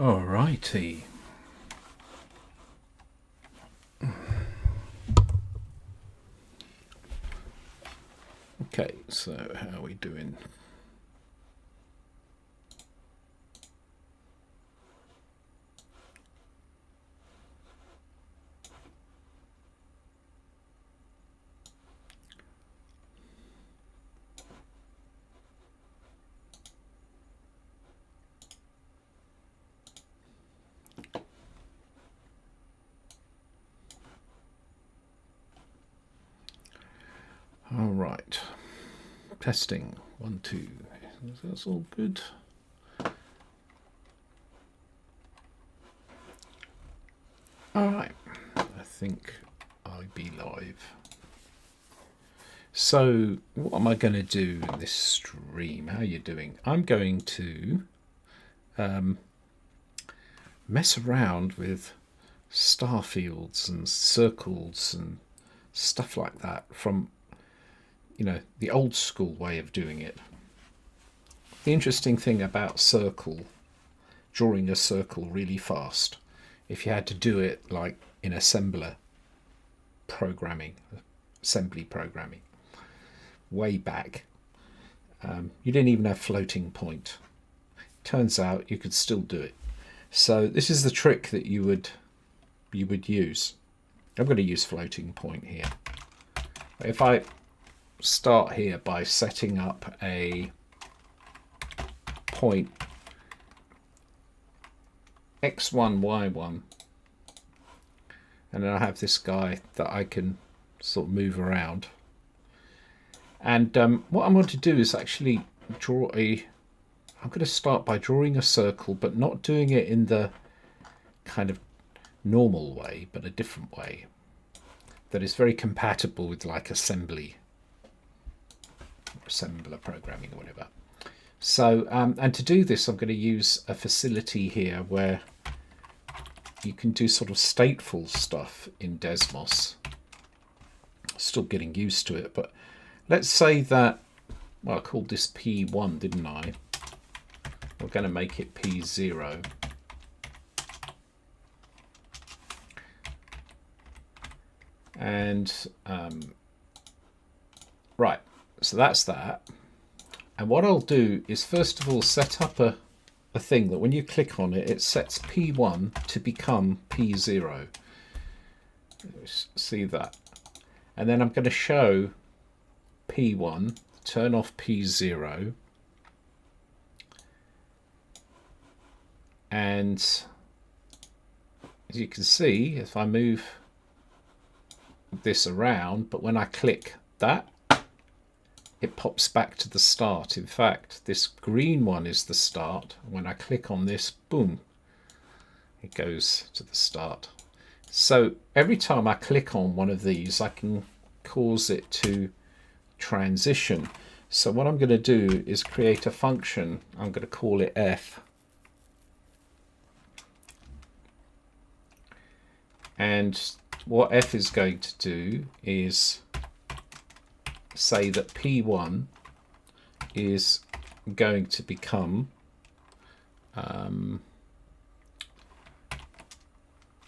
Alrighty. Okay, so how are we doing? All right. Testing. 1, 2. That's all good. All right. I think I'll be live. So what am I going to do in this stream? How are you doing? I'm going to mess around with starfields and circles and stuff like that from, you know, the old school way of doing it. The interesting thing about drawing a circle really fast, if you had to do it like in assembly programming, way back, you didn't even have floating point. Turns out you could still do it. So this is the trick that you would use. I'm going to use floating point here. If I start here by setting up a point x1, y1, and then I have this guy that I can sort of move around. And what I'm going to do is actually I'm going to start by drawing a circle, but not doing it in the kind of normal way, but a different way that is very compatible with like assembler programming or whatever. So, and to do this, I'm going to use a facility here where you can do sort of stateful stuff in Desmos. Still getting used to it, but let's say that, well, I called this P1, didn't I? We're going to make it P0. And, right, so that's that. And what I'll do is first of all set up a thing that when you click on it, it sets P1 to become P0. See that? And then I'm going to show P1, turn off P0. And as you can see, if I move this around, but when I click that, it pops back to the start. In fact, this green one is the start. When I click on this, boom, it goes to the start. So every time I click on one of these, I can cause it to transition. So what I'm going to do is create a function. I'm going to call it f. And what f is going to do is say that P1 is going to become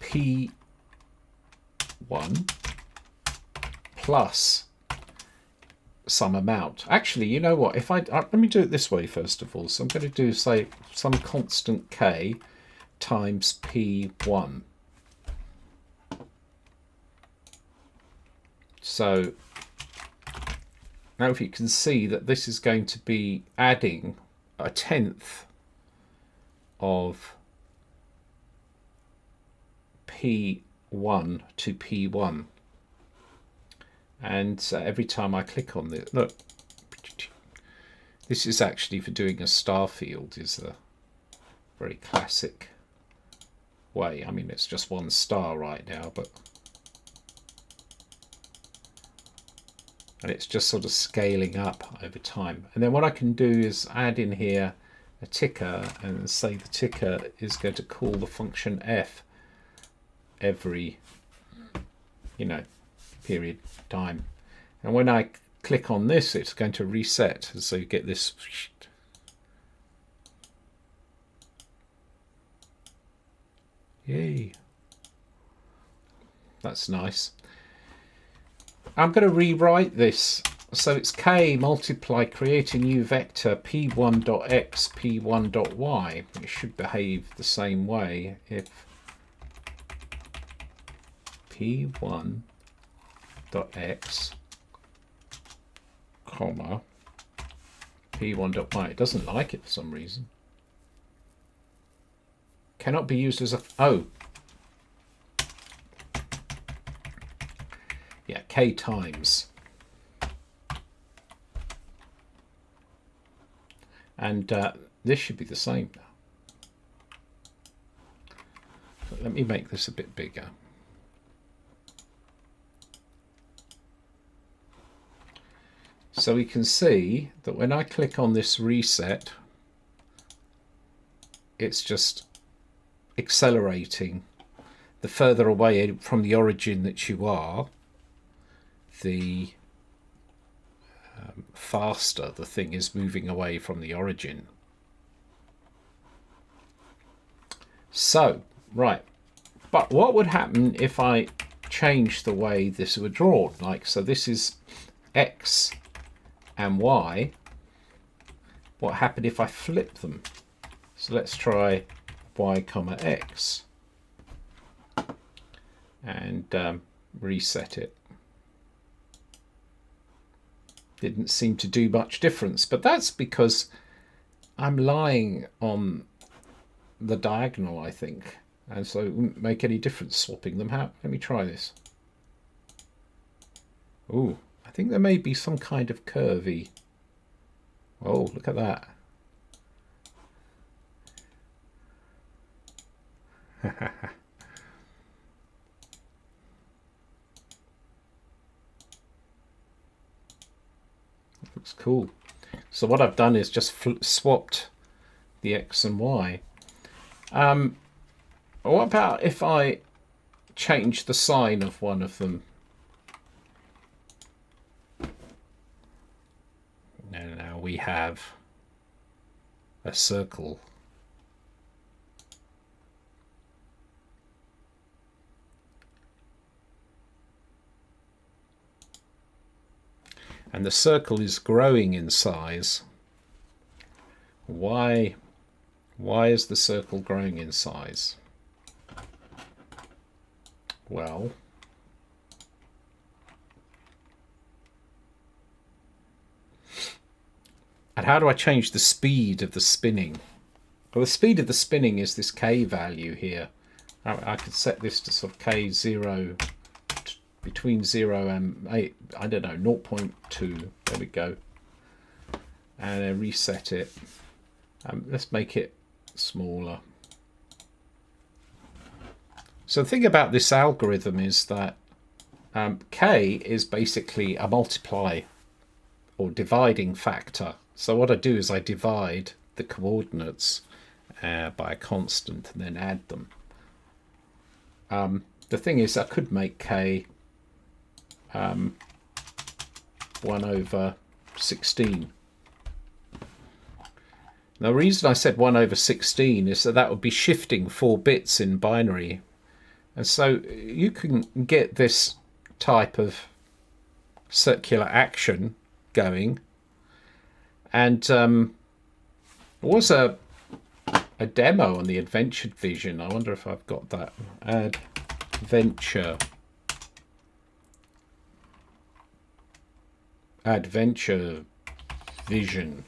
P1 plus some amount. Actually, you know what? If let me do it this way first of all. So I'm going to do, say, some constant k times P1. So now if you can see that this is going to be adding 1/10 of P1 to P1. And every time I click on this, look, this is actually for doing a star field, is a very classic way. I mean, it's just one star right now, but and it's just sort of scaling up over time. And then what I can do is add in here a ticker and say the ticker is going to call the function f every, you know, period time. And when I click on this, it's going to reset. So you get this. Yay. That's nice. I'm going to rewrite this. So it's k multiply, create a new vector p1.x, p1.y. It should behave the same way if p1.x, comma, p1.y. It doesn't like it for some reason. Cannot be used as a... Oh. Yeah, k times. And this should be the same now. So let me make this a bit bigger. So we can see that when I click on this reset, it's just accelerating. The further away from the origin that you are, the faster the thing is moving away from the origin. So, right. But what would happen if I change the way this were drawn? Like, so this is X and Y. What happened if I flip them? So let's try Y comma X and reset it. Didn't seem to do much difference, but that's because I'm lying on the diagonal, I think, and so it wouldn't make any difference swapping them. How? Let me try this. Ooh, I think there may be some kind of curvy. Oh, look at that. Looks cool. So what I've done is just swapped the X and Y. What about if I change the sign of one of them? Now we have a circle. And the circle is growing in size. Why is the circle growing in size? Well, and how do I change the speed of the spinning? Well, the speed of the spinning is this k value here. I could set this to sort of k0, between 0 and 8, I don't know, 0.2. There we go. And then reset it. Let's make it smaller. So the thing about this algorithm is that k is basically a multiply or dividing factor. So what I do is I divide the coordinates by a constant and then add them. The thing is, I could make k 1 over 16. Now, the reason I said 1 over 16 is that would be shifting 4 bits in binary. And so you can get this type of circular action going. And there was a demo on the Adventure Vision. I wonder if I've got that. Adventure Vision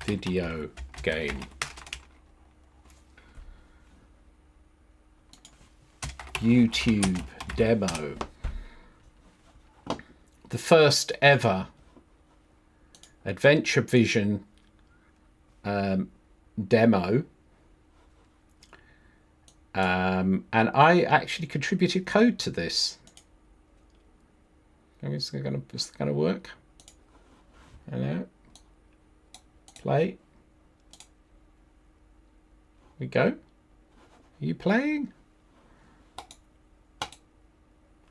video game. YouTube demo. The first ever Adventure Vision demo. And I actually contributed code to this. Is it gonna work? Hello. Play. We go. Are you playing?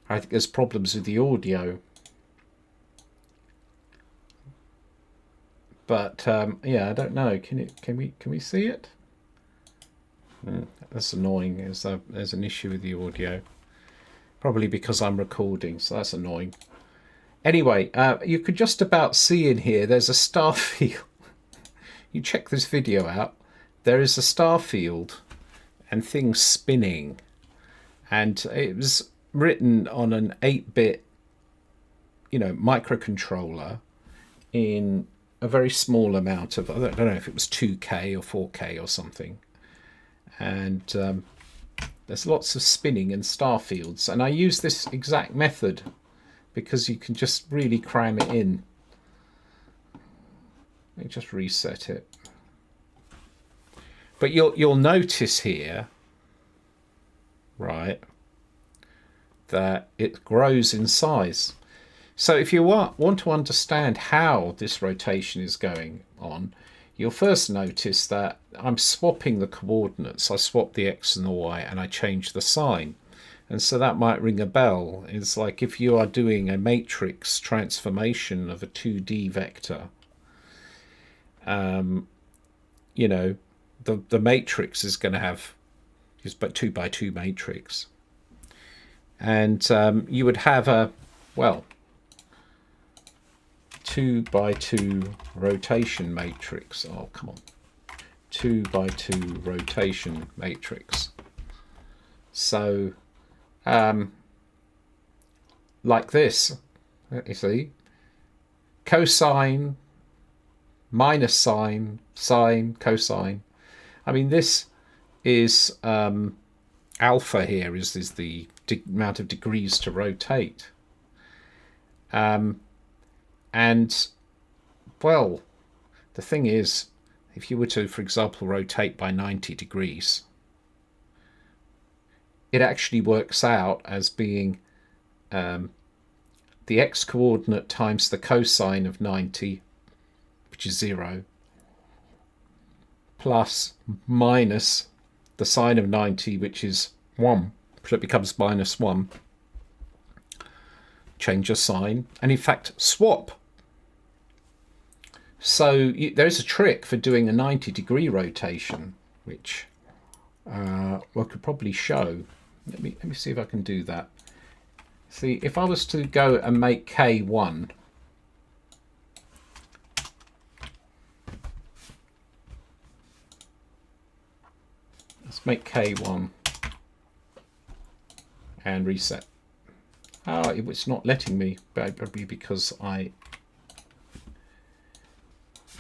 I think there's problems with the audio. But yeah, I don't know. Can we see it? That's annoying. There's an issue with the audio. Probably because I'm recording, so that's annoying. Anyway, you could just about see in here, there's a star field. You check this video out, there is a star field and things spinning. And it was written on an 8-bit, microcontroller in a very small amount of, I don't know if it was 2K or 4K or something. And there's lots of spinning and star fields. And I use this exact method because you can just really cram it in. Let me just reset it. But you'll notice here, right, that it grows in size. So if you want to understand how this rotation is going on, you'll first notice that I'm swapping the coordinates. I swap the X and the Y and I change the sign. And so that might ring a bell. It's like if you are doing a matrix transformation of a 2D vector, the matrix is going to have just 2 by 2 matrix. And you would have a, 2 by 2 rotation matrix. Oh, come on. 2 by 2 rotation matrix. So, like this, you see, cosine, minus sine, sine, cosine. I mean, this is alpha here is the amount of degrees to rotate. And, well, the thing is, if you were to, for example, rotate by 90 degrees, it actually works out as being the x coordinate times the cosine of 90, which is 0, plus minus the sine of 90, which is 1. So it becomes minus 1. Change your sign, and in fact, swap. So there's a trick for doing a 90-degree rotation, which I could probably show. Let me see if I can do that. See, if I was to go and make K1, let's make K1 and reset. Oh, it's not letting me, probably because I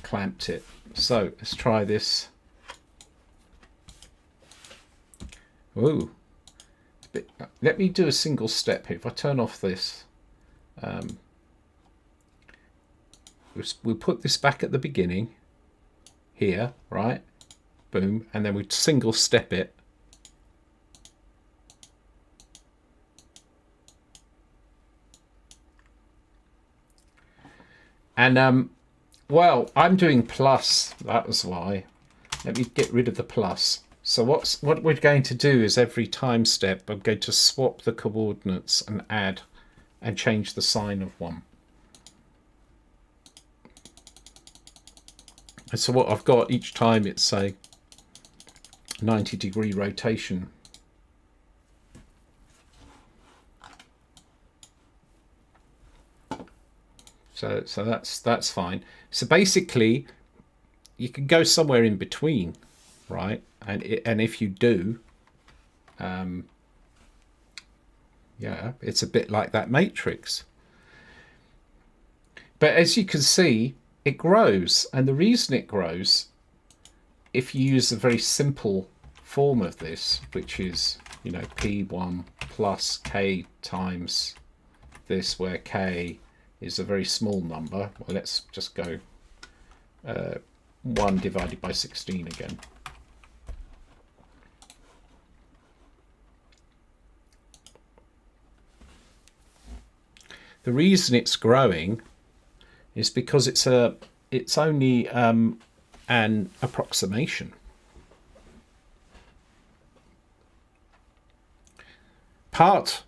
clamped it. So let's try this. Ooh. Let me do a single step here. If I turn off this, we'll put this back at the beginning here, right? Boom. And then we single step it. And well, I'm doing plus. That was why. Let me get rid of the plus. So what we're going to do is every time step, I'm going to swap the coordinates and add and change the sign of 1. And so what I've got each time, it's a 90-degree rotation. So that's fine. So basically, you can go somewhere in between, right? And if you do, yeah, it's a bit like that matrix. But as you can see, it grows, and the reason it grows, if you use a very simple form of this, which is, P1 plus K times this, where K is a very small number. Well, let's just go 1 divided by 16 again. The reason it's growing is because it's only an approximation. Part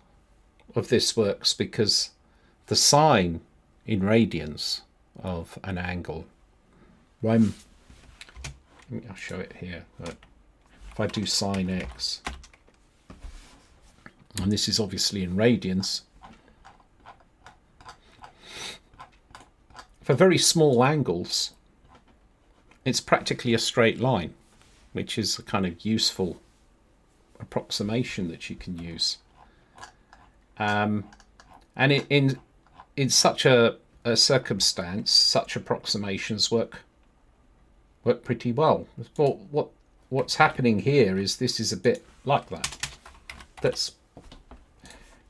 of this works because the sine in radians of an angle, I'll show it here. if I do sine x, and this is obviously in radians, for very small angles, it's practically a straight line, which is a kind of useful approximation that you can use. And in such a circumstance, such approximations work pretty well. What's happening here is this is a bit like that. Let's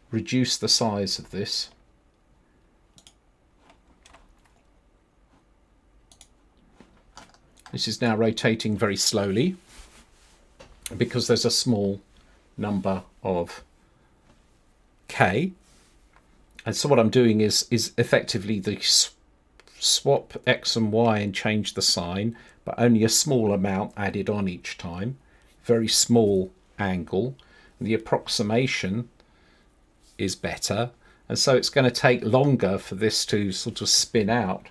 reduce the size of this. This is now rotating very slowly because there's a small number of k. And so what I'm doing is effectively the swap x and y and change the sign, but only a small amount added on each time. Very small angle. And the approximation is better. And so it's going to take longer for this to sort of spin out.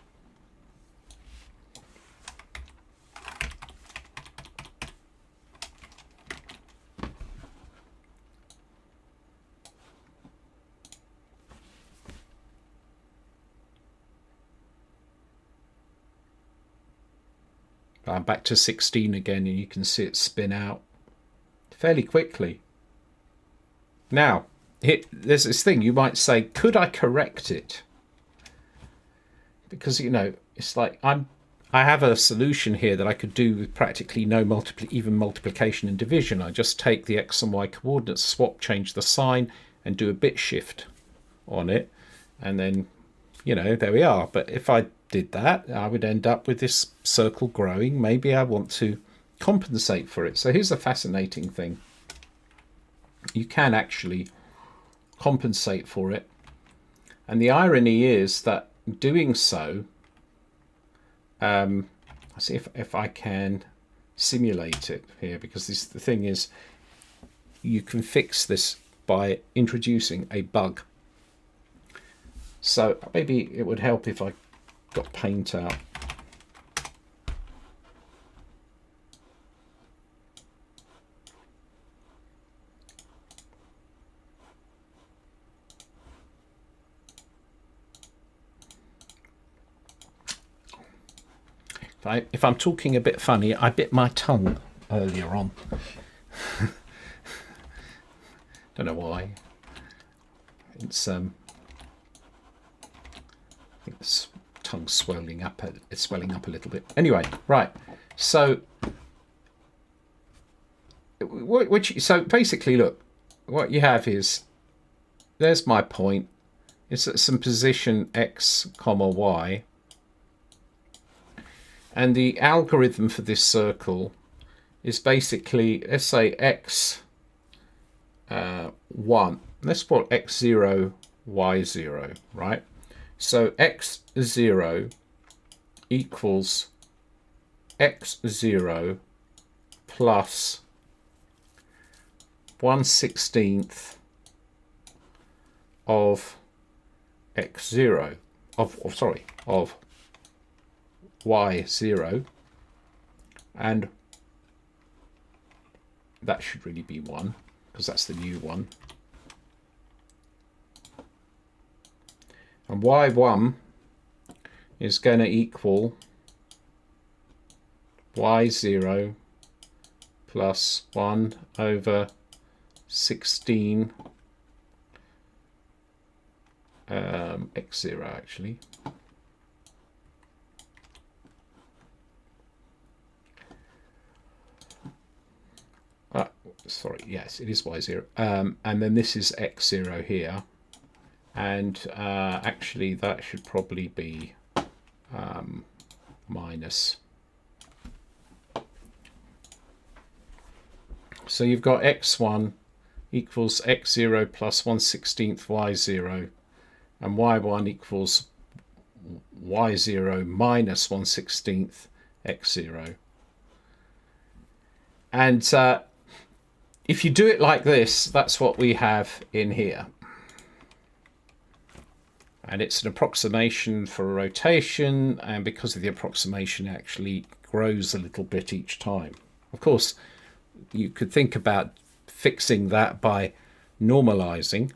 I'm back to 16 again, and you can see it spin out fairly quickly. Now, there's this thing you might say, could I correct it? Because, you know, it's like I have a solution here that I could do with practically no even multiplication and division. I just take the x and y coordinates, swap, change the sign, and do a bit shift on it, and then, you know, there we are. But if I did that, I would end up with this circle growing. Maybe I want to compensate for it. So here's a fascinating thing. You can actually compensate for it. And the irony is that doing so, I'll see if I can simulate it here, because the thing is, you can fix this by introducing a bug. So maybe it would help if I got paint out. If I'm talking a bit funny, I bit my tongue earlier on. Don't know why. It's I think the tongue's swelling up. It's swelling up a little bit. Anyway, right. So, so basically, look, what you have is, there's my point. It's at some position x, comma y. And the algorithm for this circle is basically, let's say x 1. Let's put x0, y0, right? So x0 equals x0 plus 1/16 of x0, of y0, and that should really be 1 because that's the new one, and y1 is going to equal y0 plus 1/16 x0 actually. Sorry, yes, it is y0. And then this is x0 here. And actually, that should probably be minus. So you've got x1 equals x0 plus 1/16 y0. And y1 equals y0 minus 1/16 x0. And if you do it like this, that's what we have in here. And it's an approximation for a rotation, and because of the approximation, it actually grows a little bit each time. Of course, you could think about fixing that by normalizing.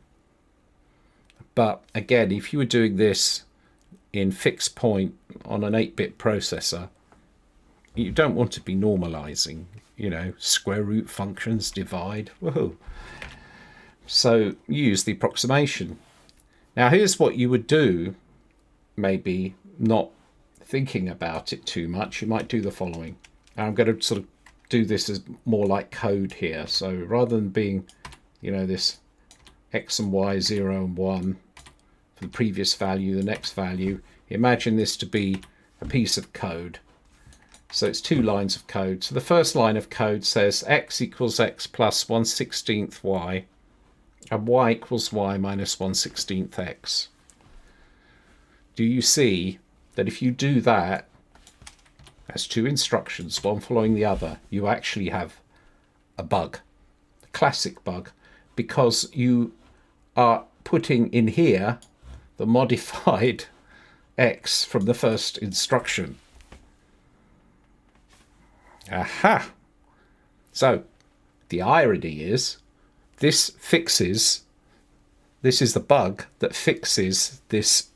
But again, if you were doing this in fixed point on an 8-bit processor, you don't want to be normalizing, you know, square root functions, divide. Whoa. So you use the approximation. Now here's what you would do, maybe not thinking about it too much. You might do the following. And I'm going to sort of do this as more like code here. So rather than being, you know, this x and y, 0 and 1 for the previous value, the next value, imagine this to be a piece of code. So it's 2 lines of code. So the first line of code says x equals x plus 1/16 y, and y equals y minus 1/16 x. Do you see that if you do that, as 2 instructions, one following the other, you actually have a bug, a classic bug, because you are putting in here the modified x from the first instruction. Aha! So the irony is this is the bug that fixes this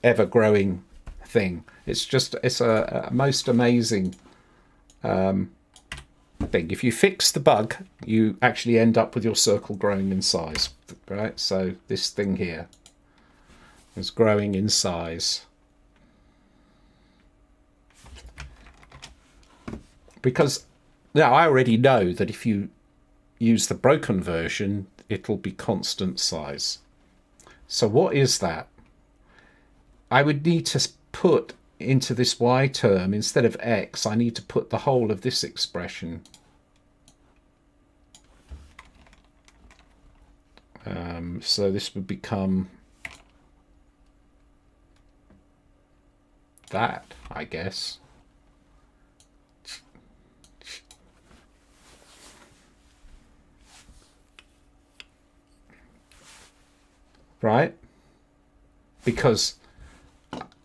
ever-growing thing. It's a most amazing thing. If you fix the bug, you actually end up with your circle growing in size, right? So this thing here is growing in size. Because now I already know that if you use the broken version, it'll be constant size. So what is that? I would need to put into this y term, instead of x, I need to put the whole of this expression. So this would become that, I guess. Right? Because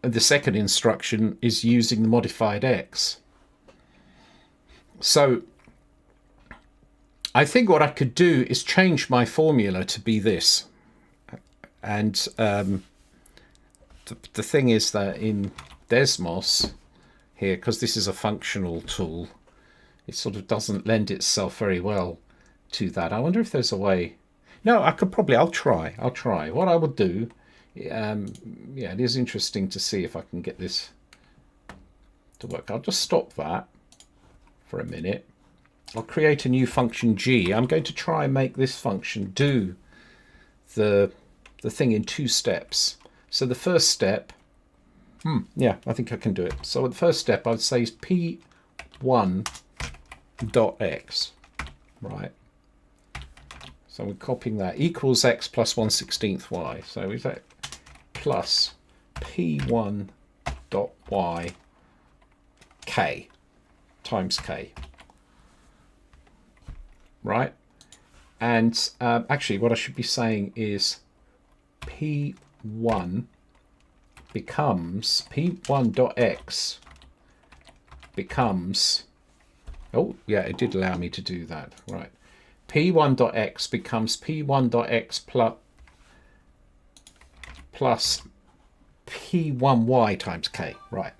the second instruction is using the modified x. So I think what I could do is change my formula to be this. And the thing is that in Desmos here, because this is a functional tool, it sort of doesn't lend itself very well to that. I wonder if there's a way. No, I could probably, I'll try. What I will do, yeah, it is interesting to see if I can get this to work. I'll just stop that for a minute. I'll create a new function g. I'm going to try and make this function do the thing in 2 steps. So the first step, yeah, I think I can do it. So the first step I would say is p1.x, right? So we're copying that, equals x plus 1/16 y. So is that plus p1.y k times k, right? And actually what I should be saying is p1 becomes, p1.x becomes, oh yeah, it did allow me to do that, right? p1.x becomes p1.x plus p1y times k, right?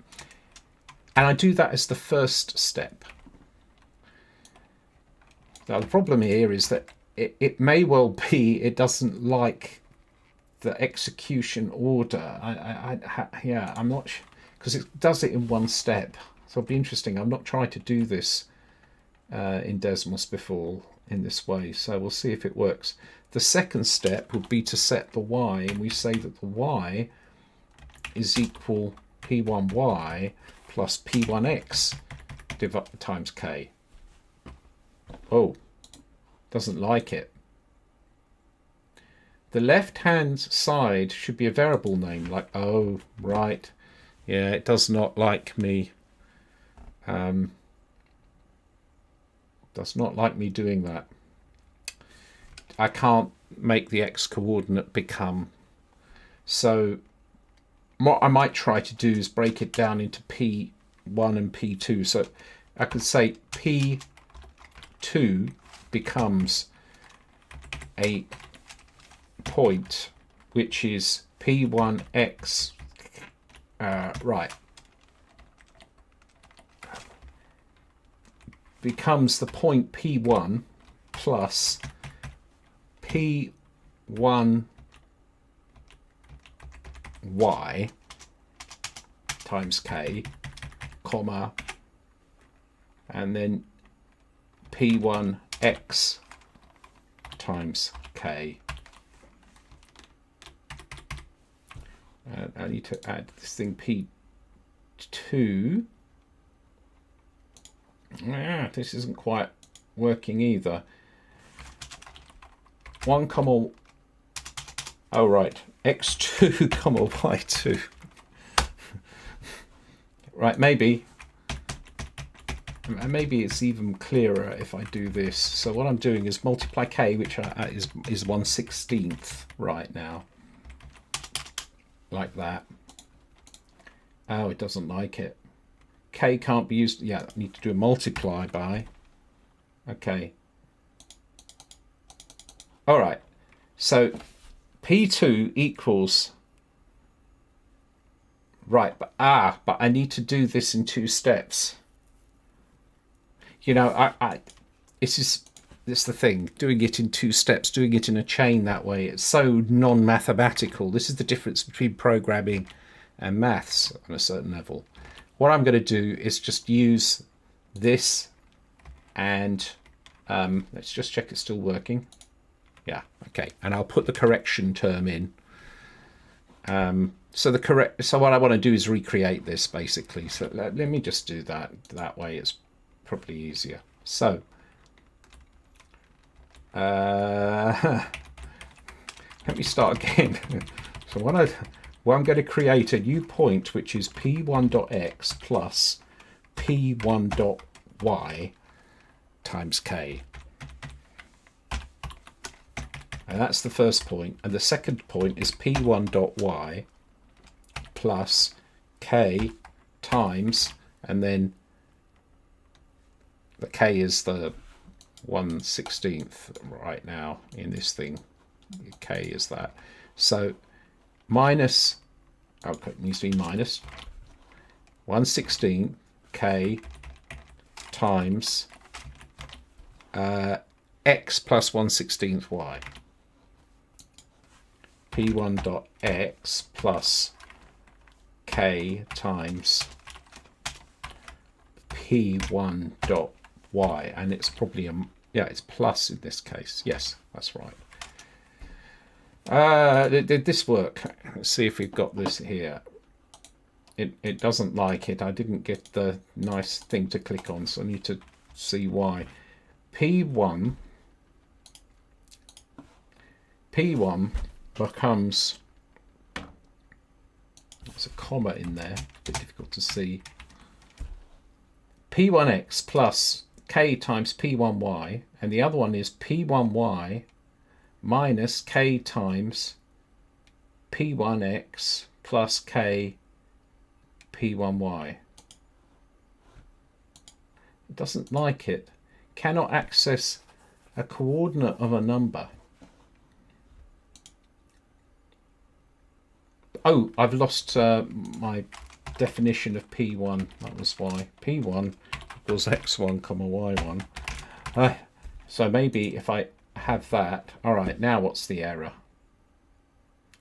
And I do that as the first step. Now the problem here is that it may well be it doesn't like the execution order. Yeah, I'm not sure, because it does it in 1 step. So it'll be interesting. I've not tried to do this in Desmos before in this way, so we'll see if it works. The second step would be to set the y, and we say that the y is equal p1y plus p1x times k. Oh, doesn't like it. The left hand side should be a variable name, like, oh right, yeah, it does not like me. Does not like me doing that. I can't make the x coordinate become. So what I might try to do is break it down into p1 and p2. So I could say p1 P2 becomes a point which is P1x, right, becomes the point P1 plus P1y times k, comma, and then P1x times k. And I need to add this thing P2. This isn't quite working either. 1 comma, oh right, x2 comma y2. Right, maybe it's even clearer if I do this. So what I'm doing is multiply k, which is 1/16 right now, like that. Oh, it doesn't like it. K can't be used. Yeah, I need to do a multiply by. Okay. All right. So P2 equals. Right, but I need to do this in 2 steps. You know, this is the thing. Doing it in 2 steps, doing it in a chain that way, it's so non-mathematical. This is the difference between programming and maths on a certain level. What I'm going to do is just use this, and let's just check it's still working. Yeah, okay. And I'll put the correction term in. So what I want to do is recreate this basically. So let me just do that. That way it's probably easier. So let me start again. So what I'm going to create a new point which is p1.x plus p1.y times k. And that's the first point. And the second point is p1.y plus k times, and then the k is the 1/16 right now in this thing. K is that. So minus, okay, it needs to be minus 1/16 k times x plus 1/16 y. P1.x plus k times P1.y, and it's probably yeah, it's plus in this case. Yes, that's right. Did this work? Let's see if we've got this here. It doesn't like it. I didn't get the nice thing to click on, so I need to see why. P1 becomes, there's a comma in there, a bit difficult to see. P1x plus k times P1y, and the other one is P1y minus k times P1x plus k P1y. It doesn't like it. Cannot access a coordinate of a number. Oh, I've lost my definition of P1. That was why. P1 equals x1 comma y1. So maybe if I have that. All right, now what's the error?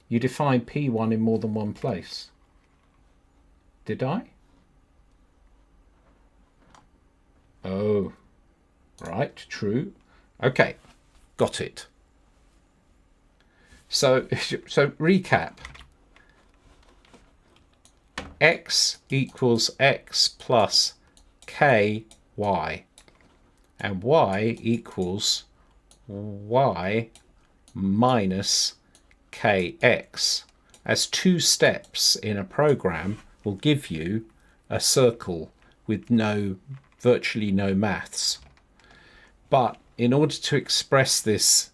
You define P1 in more than one place. Did I? Oh, right, true. Okay, got it. So recap. X equals x plus k y, and y equals y minus kx. As 2 steps in a program will give you a circle with virtually no maths. But in order to express this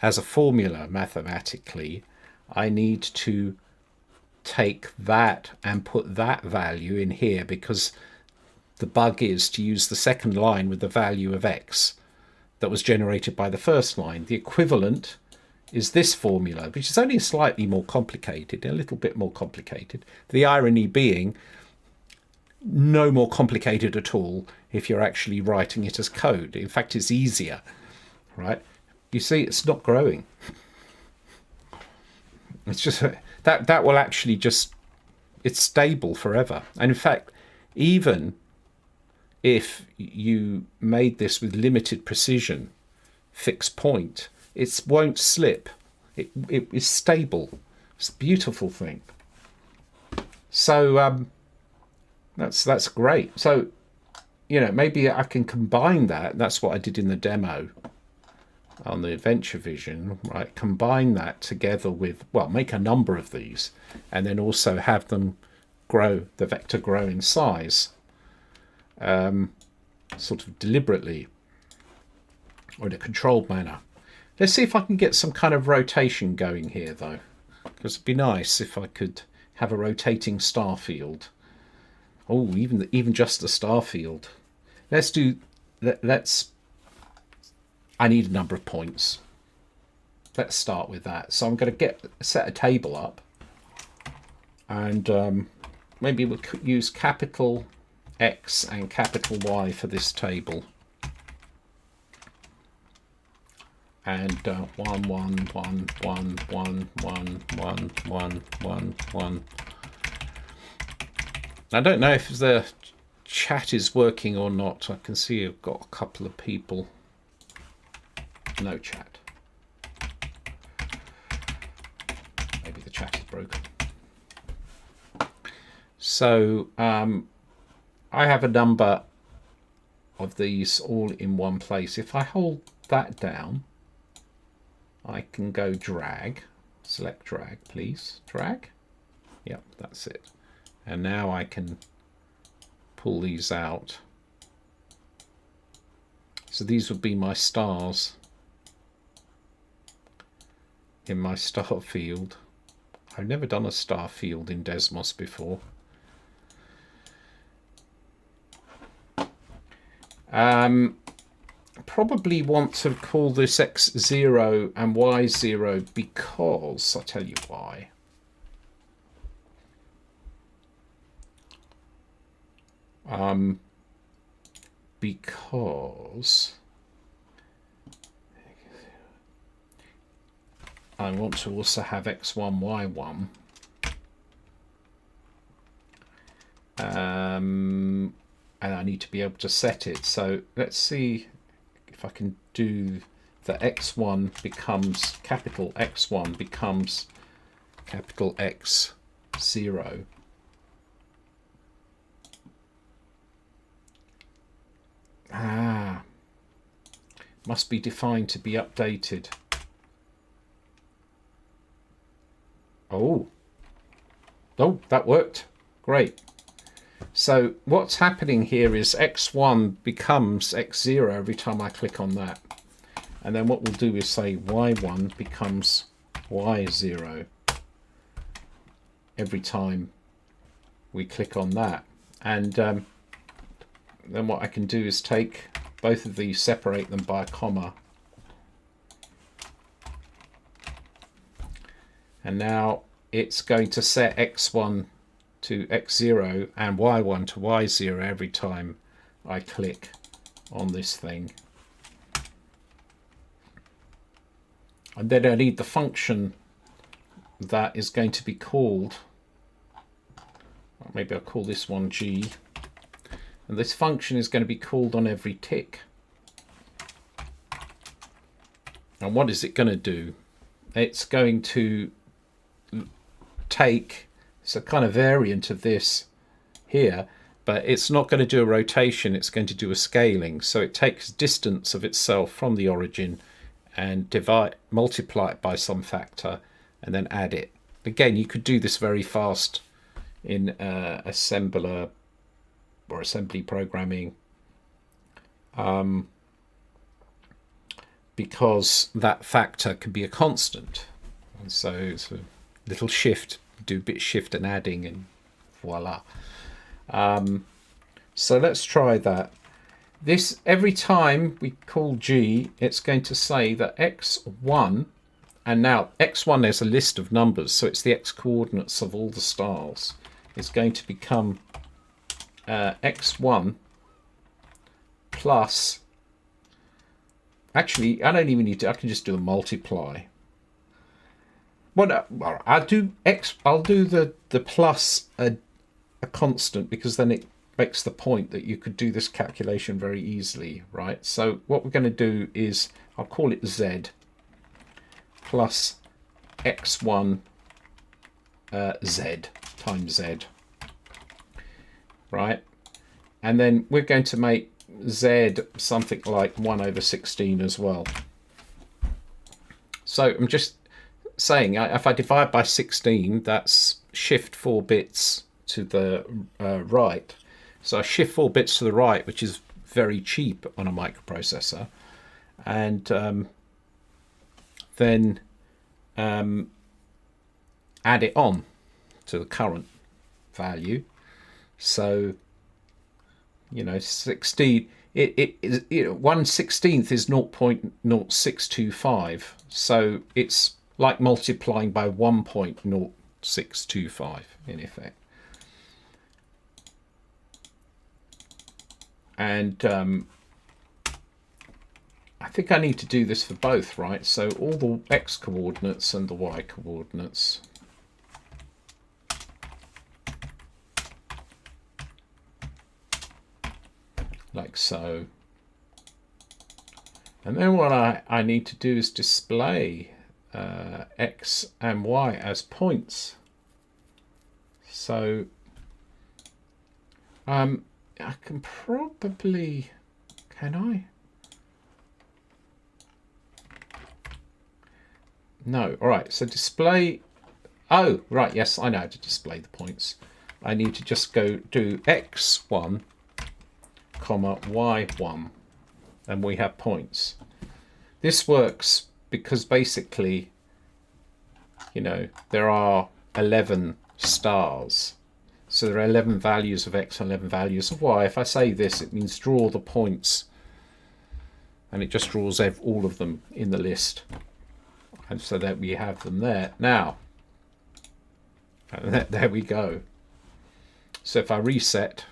as a formula mathematically, I need to take that and put that value in here, because the bug is to use the second line with the value of x. that was generated by the first line. The equivalent is this formula, which is only slightly more complicated, a little bit more complicated. The irony being no more complicated at all if you're actually writing it as code. In fact, it's easier, right? You see, it's not growing. It's just that will actually just, it's stable forever. And in fact, even if you made this with limited precision, fixed point, it won't slip. It is stable. It's a beautiful thing. So that's great. So, you know, maybe I can combine that. That's what I did in the demo on the Adventure Vision, right? Combine that together with, well, make a number of these, and then also have them grow, the vector grow in size, sort of deliberately or in a controlled manner. Let's see if I can get some kind of rotation going here, though, because it'd be nice if I could have a rotating star field. Oh, even just the star field. I need a number of points. Let's start with that. So I'm going to set a table up, and maybe we'll use capital X and capital Y for this table. And 1 1 1 1 1 1 1 1 1 1. I don't know if the chat is working or not. I can see I've got a couple of people. No chat. Maybe the chat is broken. So I have a number of these all in one place. If I hold that down, I can go drag, select drag, please, drag. Yep, that's it. And now I can pull these out. So these would be my stars in my star field. I've never done a star field in Desmos before. Probably want to call this X0 and Y0 because, I'll tell you why. Because I want to also have X1, Y1. And I need to be able to set it. So let's see if I can do the X1 becomes capital X1 becomes capital X0. Must be defined to be updated. Oh, that worked. Great. So what's happening here is X1 becomes X0 every time I click on that. And then what we'll do is say Y1 becomes Y0 every time we click on that. And then what I can do is take both of these, separate them by a comma. And now it's going to set X1 to X0 and Y1 to Y0 every time I click on this thing. And then I need the function that is going to be called, maybe I'll call this one G, and this function is going to be called on every tick. And what is it going to do? It's going to take, it's a kind of variant of this here, but it's not going to do a rotation, it's going to do a scaling. So it takes distance of itself from the origin and multiply it by some factor and then add it. Again, you could do this very fast in assembler or assembly programming, because that factor can be a constant. And so it's a little shift, do a bit shift and adding, and voila. So let's try that. this, every time we call G, it's going to say that x1, and now x1 there's a list of numbers, so it's the x coordinates of all the stars, is going to become x1 plus, actually I don't even need to, I can just do a multiply. Well, no, I'll do the plus a constant, because then it makes the point that you could do this calculation very easily, right? So what we're going to do is, I'll call it Z plus x1 Z times Z, right? And then we're going to make Z something like 1 over 16 as well. So I'm just saying, if I divide by 16, that's shift 4 bits to the right. So I shift 4 bits to the right, which is very cheap on a microprocessor, and then add it on to the current value. So 16, it is 1/16 is 0.0625, so it's like multiplying by 1.0625 in effect. And I think I need to do this for both, right? So all the x coordinates and the y coordinates. Like so. And then what I need to do is display x and y as points. So I can probably, can I? No, all right, so display, oh, right, yes, I know how to display the points. I need to just go do x1, comma, y1, and we have points. This works because basically, there are 11 stars. So there are 11 values of x and 11 values of y. If I say this, it means draw the points. And it just draws all of them in the list. And so that we have them there. Now, there we go. So if I reset,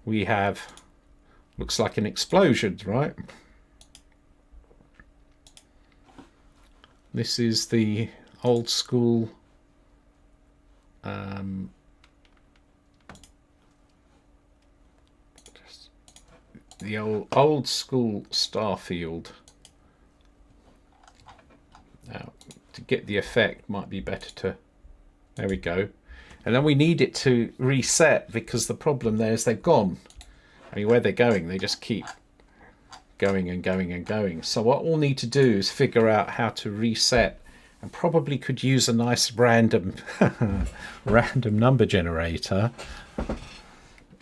we have, looks like an explosion, right? This is the old school the old school starfield. Now, to get the effect, might be better to, there we go. And then we need it to reset, because the problem there is they've gone. I mean, where they're going, they just keep going and going and going. So what we'll need to do is figure out how to reset, and probably could use a nice random random number generator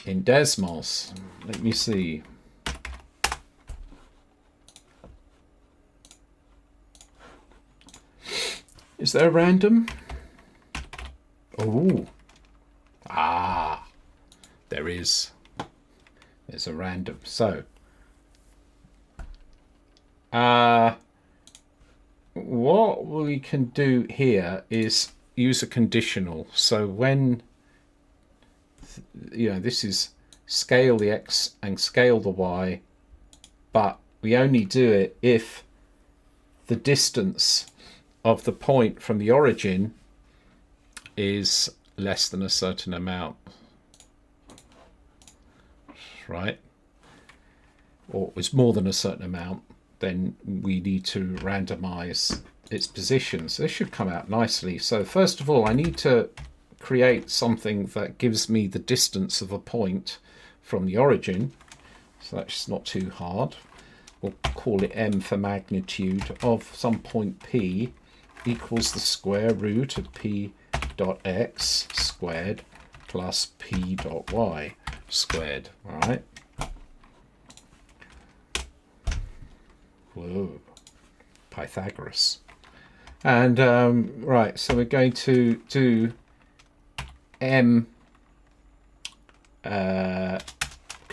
in Desmos. Let me see. Is there a random? Oh, there is. There's a random. So what we can do here is use a conditional. So when this is scale the x and scale the y, but we only do it if the distance of the point from the origin is less than a certain amount, right? Or is more than a certain amount, then we need to randomize its position. So this should come out nicely. So first of all, I need to create something that gives me the distance of a point from the origin. So that's not too hard. We'll call it m for magnitude of some point p equals the square root of p dot x squared plus p dot y squared. All right. Whoa, Pythagoras. And right, so we're going to do m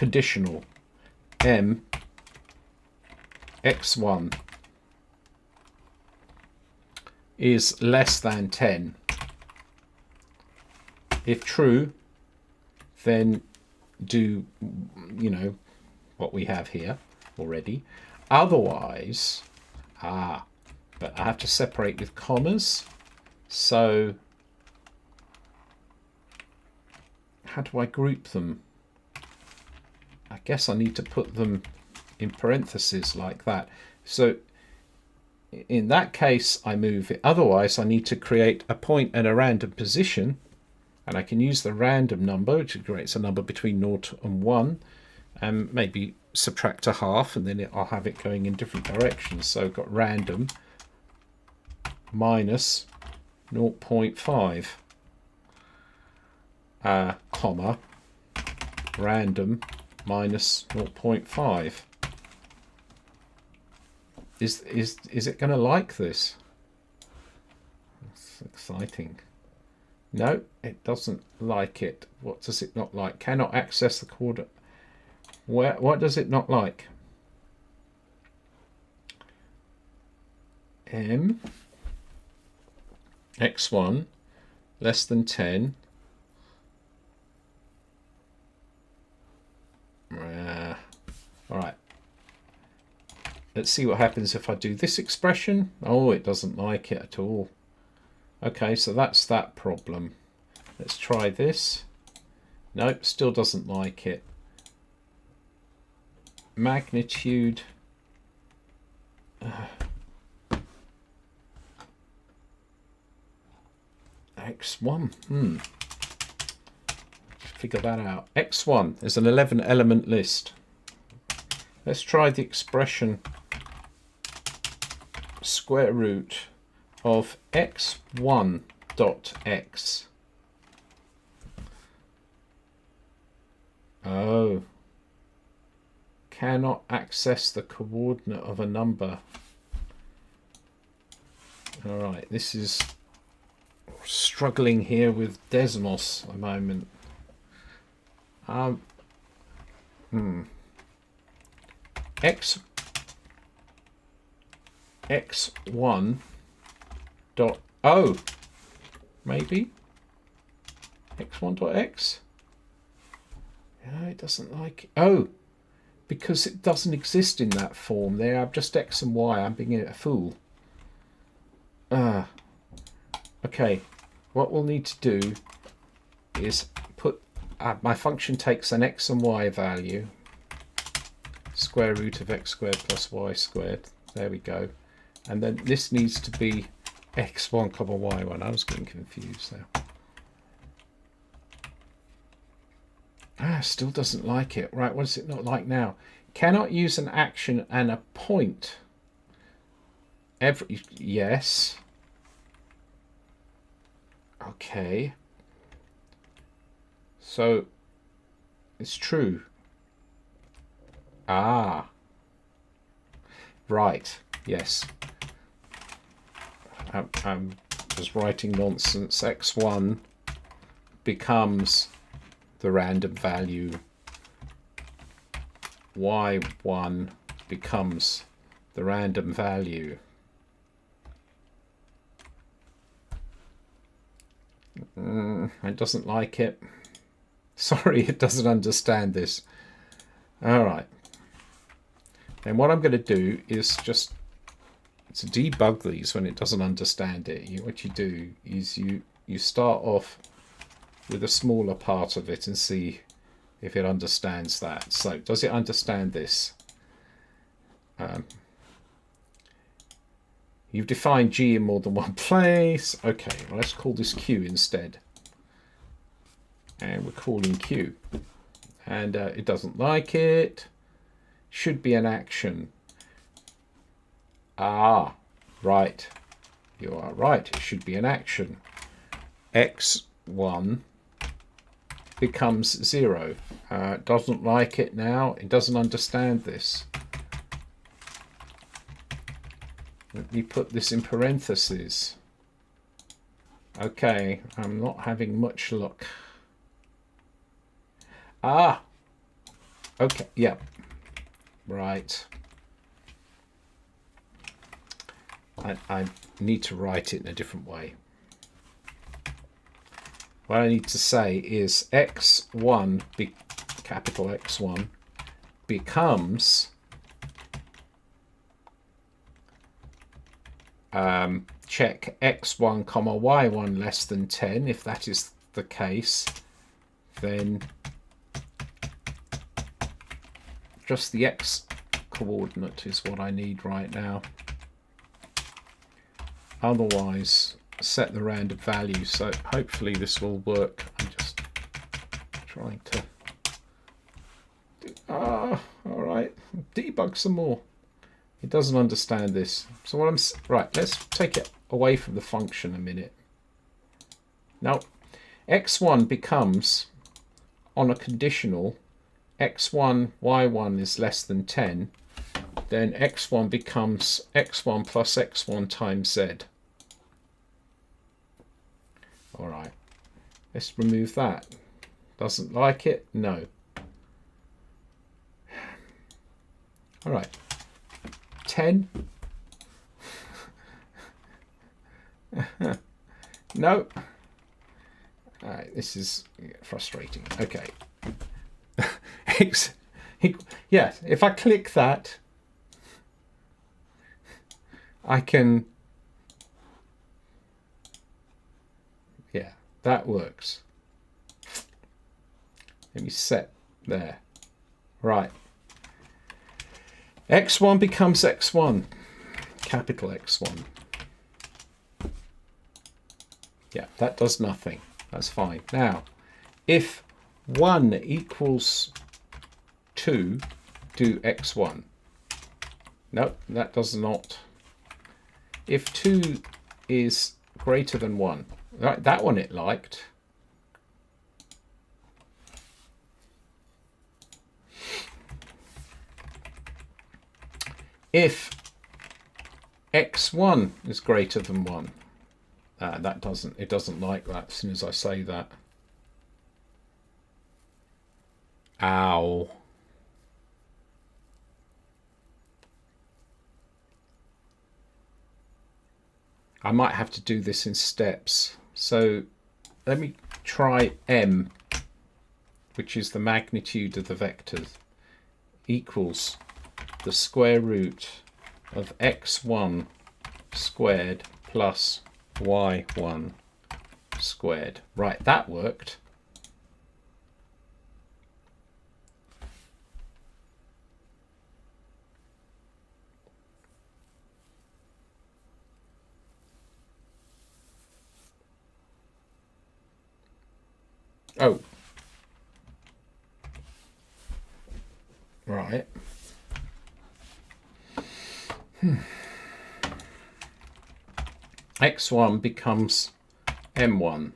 conditional m x1 is less than 10. If true, then do, you know, what we have here already. Otherwise, but I have to separate with commas. So how do I group them? I guess I need to put them in parentheses like that. So in that case, I move it. Otherwise, I need to create a point and a random position. And I can use the random number, which creates a number between 0 and 1, and maybe subtract a half, and then I'll have it going in different directions. So I've got random minus 0.5, comma, random minus 0.5. Is it going to like this? That's exciting. No, it doesn't like it. What does it not like? Cannot access the coordinate. What does it not like? M x1 less than 10. All right. Let's see what happens if I do this expression. Oh, it doesn't like it at all. Okay, so that's that problem. Let's try this. Nope, still doesn't like it. Magnitude. X1. Figure that out. X1 is an 11 element list. Let's try the expression square root of x1 dot x. Oh, cannot access the coordinate of a number. All right, this is struggling here with Desmos at the moment. X1 dot O, maybe x1 dot x. Yeah, it doesn't like it. Oh, because it doesn't exist in that form there. I'm just x and y. I'm being a fool. Okay, what we'll need to do is put my function takes an x and y value, square root of x squared plus y squared. There we go. And then this needs to be x1 comma y1. I was getting confused there. Still doesn't like it. Right, what does it not like now? Cannot use an action and a point. Yes. Okay. So it's true. Right. Yes. I'm just writing nonsense. X1 becomes the random value. Y1 becomes the random value. It doesn't like it. Sorry, it doesn't understand this. All right. And what I'm going to do is just to debug these when it doesn't understand it. What you do is you start off with a smaller part of it and see if it understands that. So does it understand this? You've defined G in more than one place. Okay, well, let's call this Q instead. And we're calling Q. And it doesn't like it. Should be an action. Right. You are right. It should be an action. X1 becomes 0. It doesn't like it now. It doesn't understand this. Let me put this in parentheses. Okay, I'm not having much luck. Okay, yeah, right. I need to write it in a different way. What I need to say is x1, capital X1, becomes check x1 comma y1 less than 10. If that is the case, then just the x coordinate is what I need right now. Otherwise, set the random value. So hopefully this will work. I'm just trying to all right, debug some more. It doesn't understand this. So what I'm right, let's take it away from the function a minute. Now x1 becomes, on a conditional, x1 y1 is less than 10, then x1 becomes x1 plus x1 times z. All right, let's remove that. Doesn't like it? No. All right, 10. No. All right, this is frustrating. Okay. Yeah, if I click that, I can, yeah, that works. Let me set there. Right. X1 becomes X1, capital X1. Yeah, that does nothing. That's fine. Now, if 1 equals 2, do X1. Nope, that does not. If 2 is greater than 1, right, that one it liked. If x1 is greater than 1, it doesn't like that as soon as I say that. Ow. I might have to do this in steps. So let me try m, which is the magnitude of the vector, equals the square root of x1 squared plus y1 squared. Right, that worked. Oh. Right. X1 becomes M1.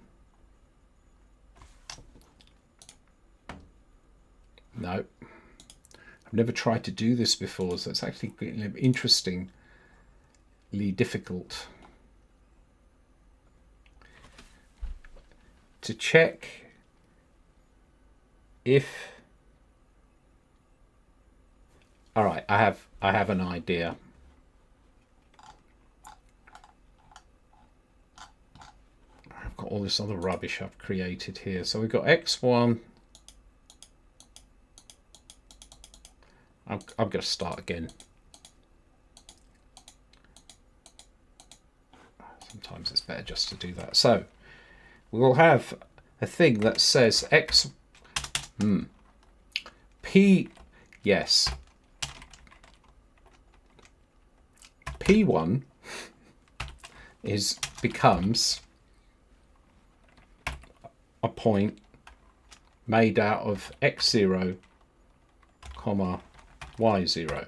No. I've never tried to do this before, so it's actually interestingly difficult. To check if... All right, I have an idea. I've got all this other rubbish I've created here. So we've got x1. I'm going to start again. Sometimes it's better just to do that. So we'll have a thing that says x p, yes, p1 becomes a point made out of x0 comma y0.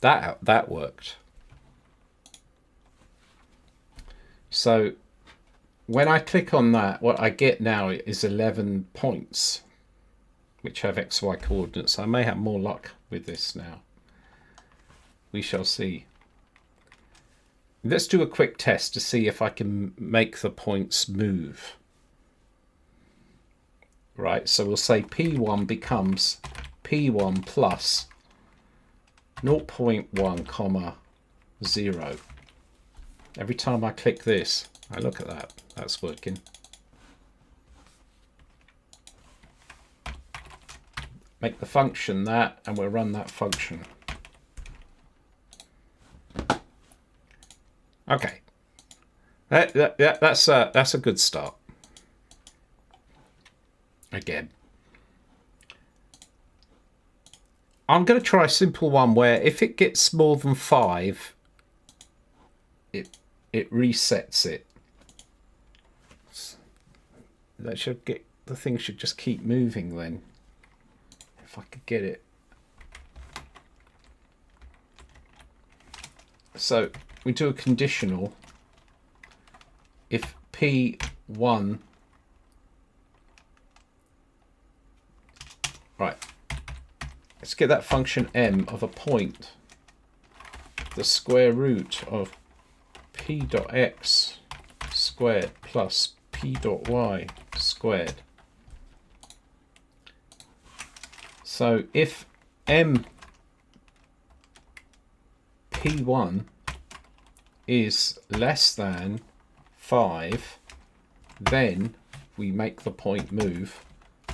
That worked. So when I click on that, what I get now is 11 points which have xy coordinates. I may have more luck with this now. We shall see. Let's do a quick test to see if I can make the points move. right? So we'll say P1 becomes P1 plus 0.1 comma 0. Every time I click this, I look at that, that's working. Make the function that, and we'll run that function. Okay, that's a good start. Again, I'm going to try a simple one where if it gets more than 5, it resets it. That should get, the thing should just keep moving then. If I could get it. So we do a conditional. If P1, right, let's get that function m of a point, the square root of p dot x squared plus p dot y squared. So if m p1 is less than 5, then we make the point move.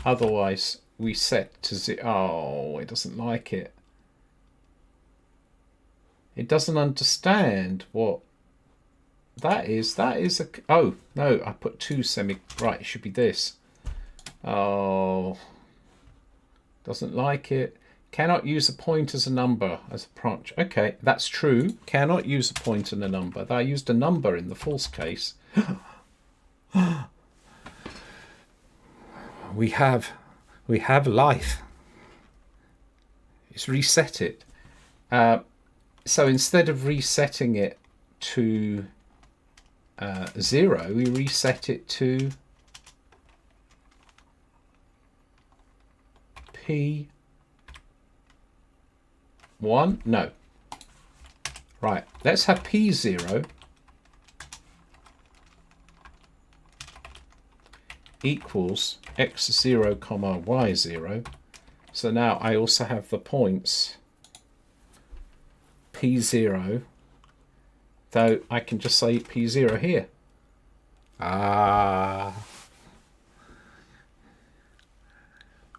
Otherwise we set to 0. Oh, it doesn't like it. It doesn't understand what that is. That is a, oh no, I put 2 semi, right, it should be this. Oh, doesn't like it. Cannot use a point as a number as a prompt. Okay, that's true. Cannot use a point and a number. I used a number in the false case. We have life. It's reset it. So instead of resetting it to 0, we reset it to P1. No. Right, let's have P0 equals x0 comma y0. So now I also have the points P0, though I can just say P0 here. Ah,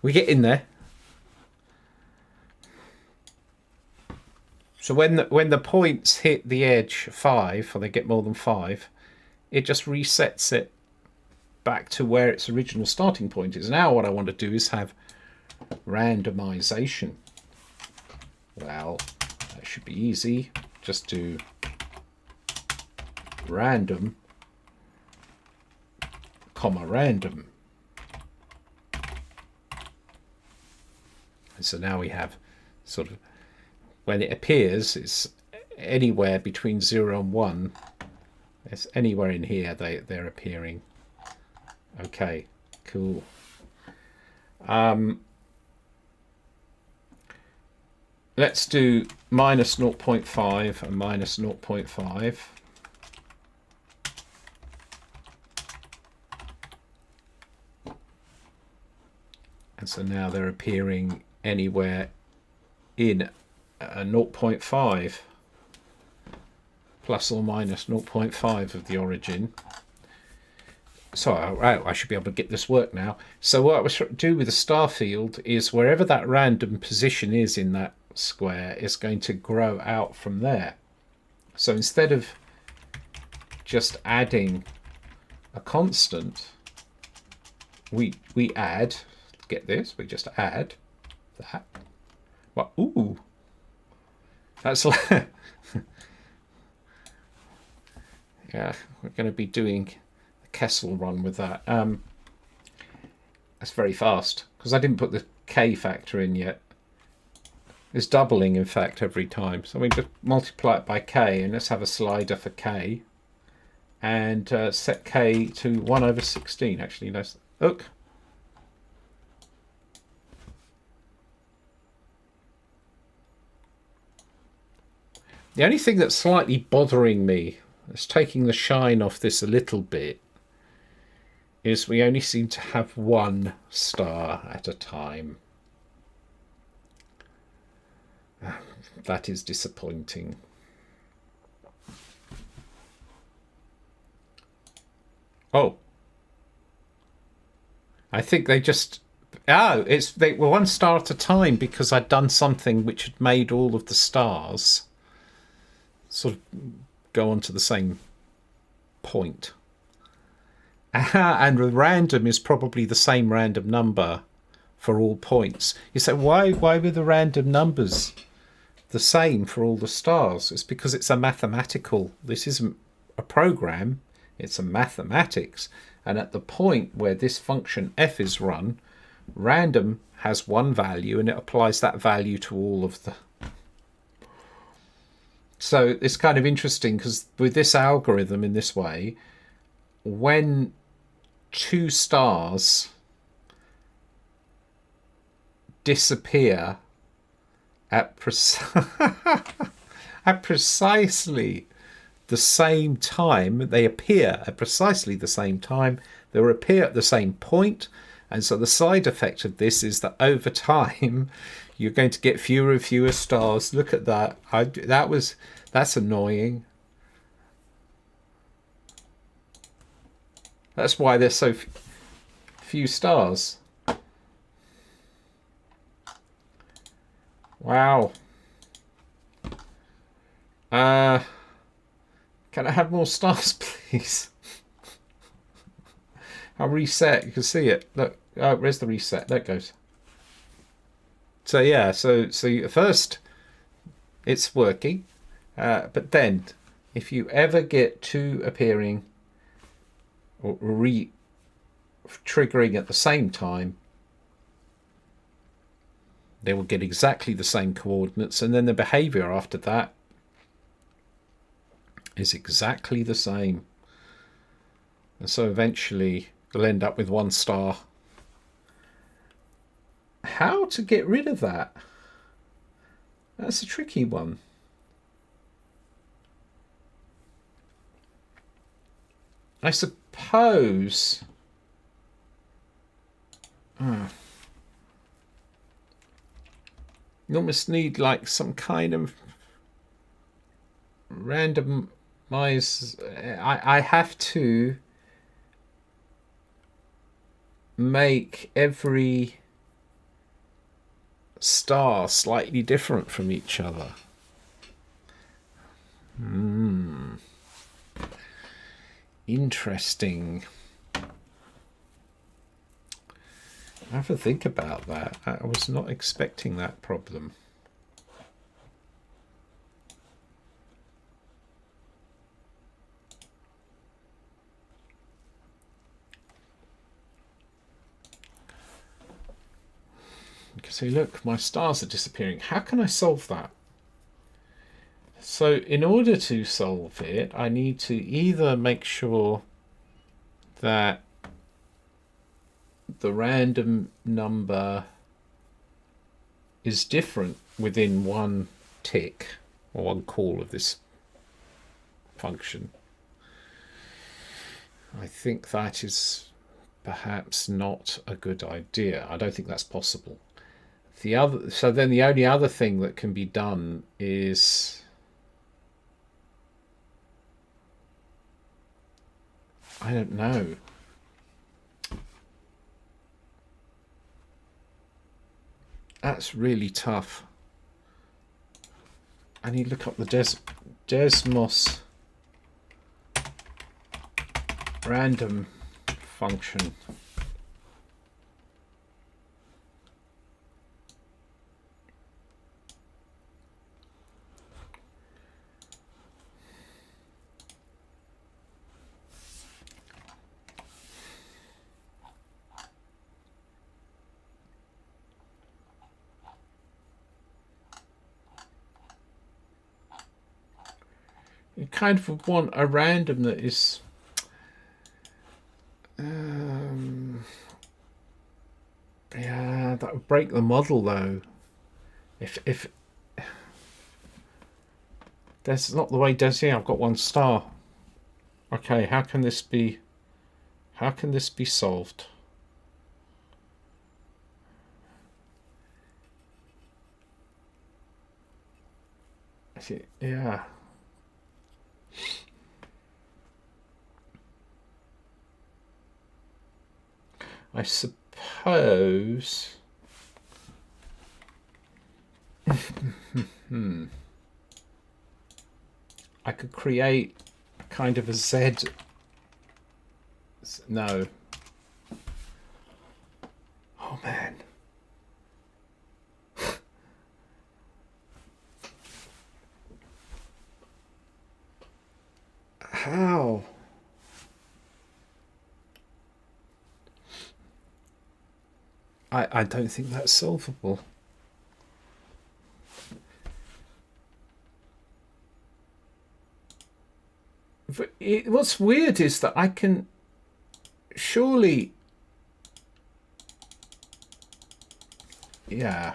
we get in there. So when the points hit the edge 5, or they get more than 5, it just resets it back to where its original starting point is. Now what I want to do is have randomization. Well, that should be easy. Just do random, comma random. And so now we have sort of, when it appears, it's anywhere between 0 and 1. It's anywhere in here they're appearing. Okay, cool. Let's do minus 0.5 and minus 0.5. And so now they're appearing anywhere in 0.5 plus or minus 0.5 of the origin. So I should be able to get this work now. So what I was trying to do with the star field is wherever that random position is in that square is going to grow out from there. So instead of just adding a constant, we add, get this, we just add that. Well, ooh, that's like yeah, we're going to be doing a Kessel run with that. That's very fast because I didn't put the K factor in yet. It's doubling, in fact, every time. So we just multiply it by K, and let's have a slider for K, and set K to 1 over 16. Actually, let's look. The only thing that's slightly bothering me, it's taking the shine off this a little bit, is we only seem to have one star at a time. That is disappointing. Oh, I think they just... Oh, they were one star at a time because I'd done something which had made all of the stars sort of go on to the same point. And the random is probably the same random number for all points. You say, why were the random numbers the same for all the stars? It's because it's a mathematical... This isn't a program, it's a mathematics. And at the point where this function f is run, random has one value and it applies that value to all of the... So it's kind of interesting because with this algorithm in this way, when two stars disappear at precisely the same time, they appear at precisely the same time, they will appear at the same point, and so the side effect of this is that over time you're going to get fewer and fewer stars. Look at that. That's annoying. That's why there's so few stars. Wow. Can I have more stars, please? I'll reset. You can see it. Look. Oh, where's the reset? There it goes. So yeah. So first, it's working, but then, if you ever get two appearing or triggering at the same time, they will get exactly the same coordinates, and then the behavior after that is exactly the same. And so eventually you'll end up with one star. How to get rid of that? That's a tricky one. I suppose... You almost need like some kind of randomize. I have to make every star slightly different from each other. Interesting. I have to think about that. I was not expecting that problem. You can see, look, my stars are disappearing. How can I solve that? So in order to solve it, I need to either make sure that the random number is different within one tick or one call of this function. I think that is perhaps not a good idea. I don't think that's possible. So then the only other thing that can be done is I don't know. That's really tough. I need to look up the Desmos random function. You kind of want a random that is yeah, that would break the model though. If that's not the way I've got one star. Okay, how can this be How can this be solved? Yeah. I suppose. I could create kind of a Z. No. Oh man. How? I don't think that's solvable. What's weird is that I can surely, yeah.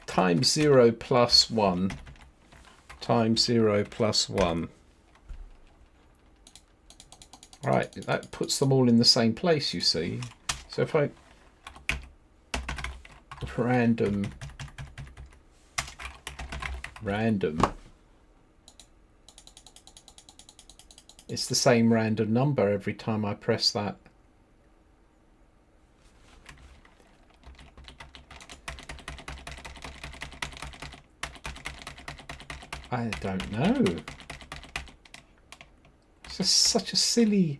Times 0 plus 1 times 0 plus 1. Right, that puts them all in the same place, you see. So if I random, it's the same random number every time I press that. I don't know. It's just such a silly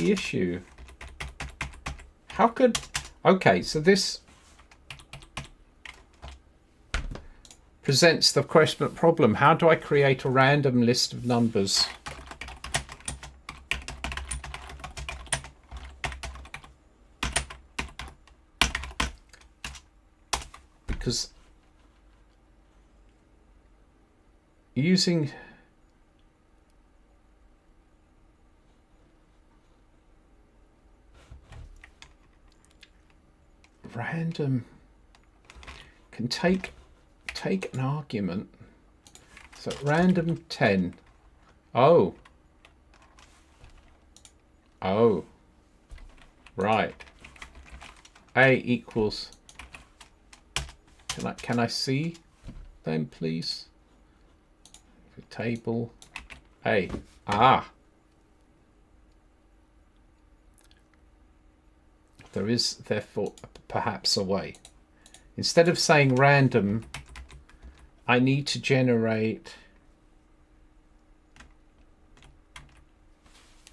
issue. How could... Okay, so this presents the question problem. How do I create a random list of numbers? Because using random can take an argument. So random 10. Oh, right. A equals. Can I see then, please? Table A. There is therefore perhaps a way. Instead of saying random, I need to generate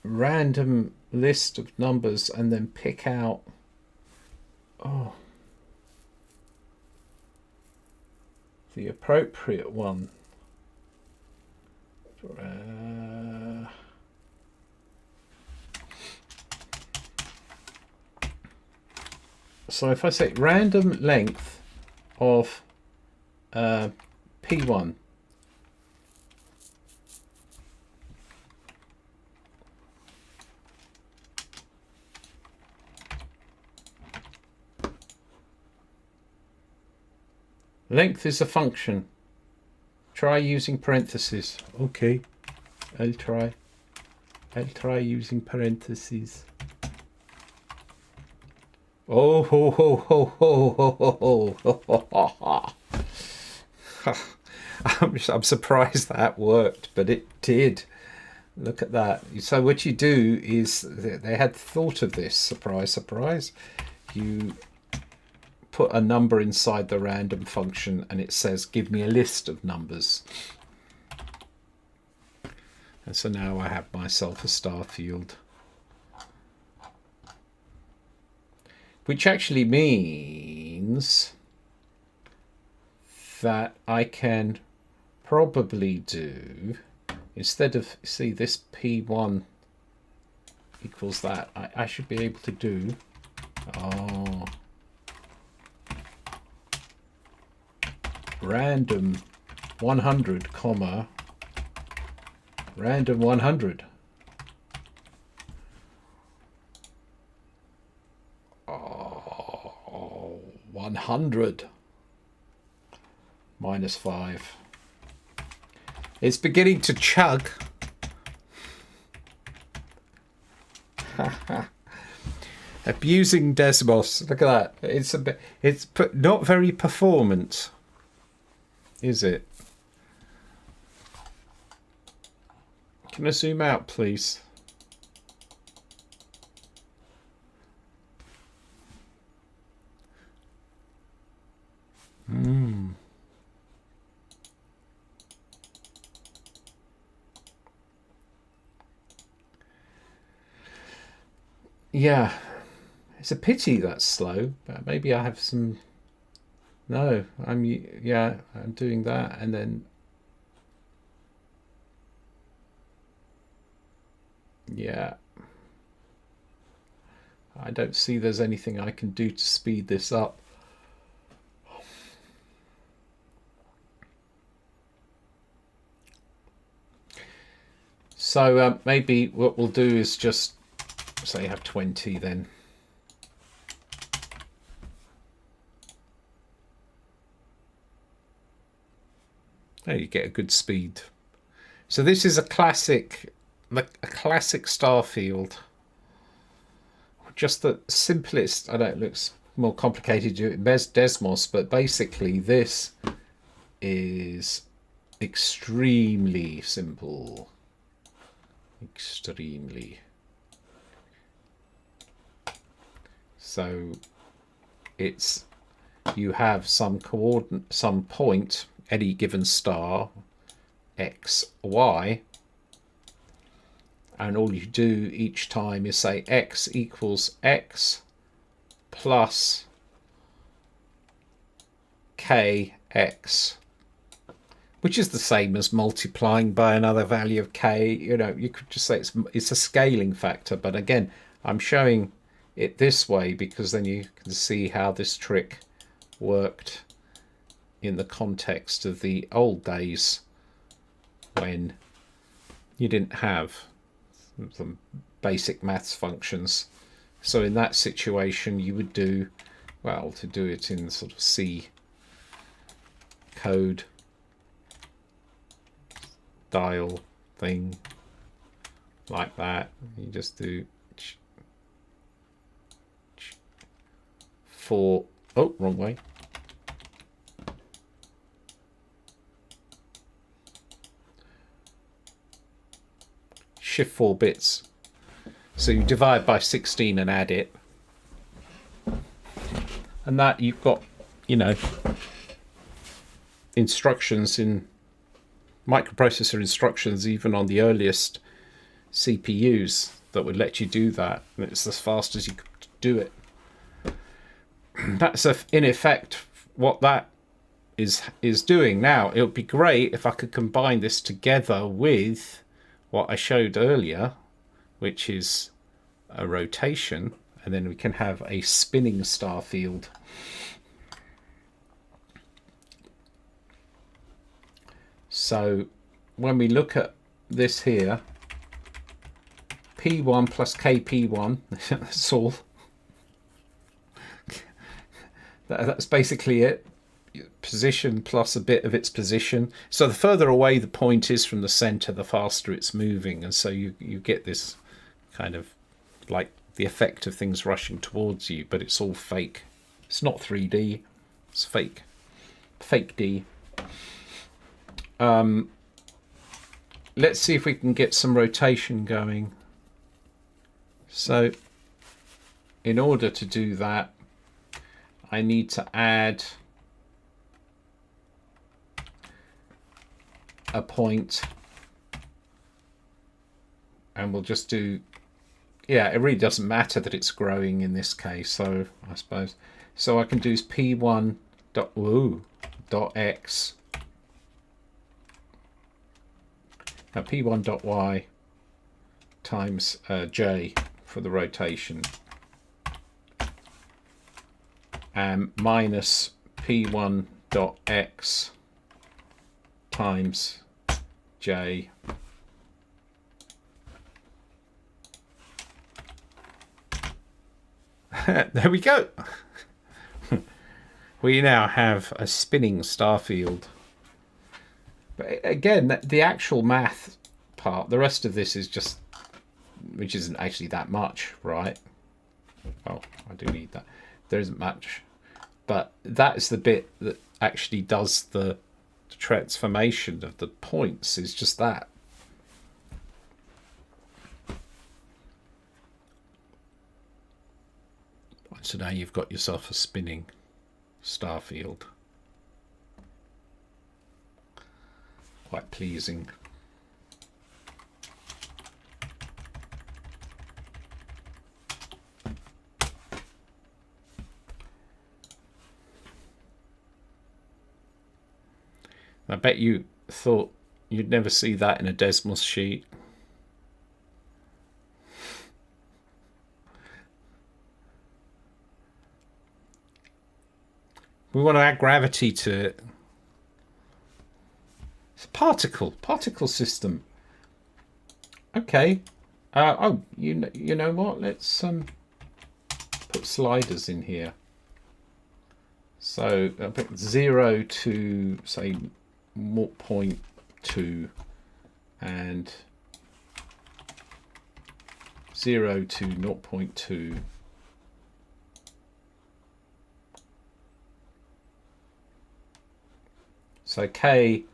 random list of numbers and then pick out the appropriate one. So if I say random length of P1, length is a function. Try using parentheses. Okay, I'll try using parentheses. Oh ho ho ho ho ho ho ho ho. I'm surprised that worked, but it did. Look at that. So what you do is, they had thought of this, surprise, surprise. You put a number inside the random function and it says, give me a list of numbers. And so now I have myself a star field. Which actually means that I can probably do, instead of, see, this P1 equals that, I should be able to do, random 100, comma, random 100. 100. -5. It's beginning to chug. Abusing Desmos. Look at that. It's not very performant, is it? Can I zoom out, please? Yeah, it's a pity that's slow, but maybe I have some. No, I'm doing that, and then yeah, I don't see there's anything I can do to speed this up. So maybe what we'll do is just say have 20 then. There you get a good speed. So this is a classic starfield. Just the simplest. I know it looks more complicated to Desmos, but basically this is extremely simple. Extremely. So it's you have some coordinate, some point, any given star, x, y, and all you do each time is say x equals x plus kx, which is the same as multiplying by another value of k. You know, you could just say it's a scaling factor, but again, I'm showing it this way because then you can see how this trick worked in the context of the old days when you didn't have some basic maths functions. So in that situation you would do, well, to do it in sort of C code style thing like that, you just do for, oh, wrong way. Shift 4 bits. So you divide by 16 and add it. And that you've got, you know, instructions in microprocessor instructions, even on the earliest CPUs, that would let you do that. And it's as fast as you could do it. That's in effect what that is doing. Now, it would be great if I could combine this together with what I showed earlier, which is a rotation, and then we can have a spinning star field. So when we look at this here, P1 plus KP1, that's all. That's basically it. Position plus a bit of its position. So the further away the point is from the center, the faster it's moving, and so you get this kind of like the effect of things rushing towards you, but it's all fake. It's not 3D, it's fake. Fake D. Let's see if we can get some rotation going. So in order to do that, I need to add a point, and we'll just do, yeah, it really doesn't matter that it's growing in this case, so I suppose, so I can do P1 dot X, now P1 dot Y times J for the rotation, and minus P1 dot X times J there we go. we now have a spinning starfield. But again, the actual math part, the rest of this is just, which isn't actually that much, right? Oh, I do need that. There isn't much. But that's the bit that actually does the transformation of the points, is just that. So now you've got yourself a spinning starfield. Quite pleasing. I bet you thought you'd never see that in a Desmos sheet. We want to add gravity to it. It's a particle system. Okay. Oh, you know what? Let's put sliders in here. So I'll put 0 to say 0.2 and 0 to 0.2. So K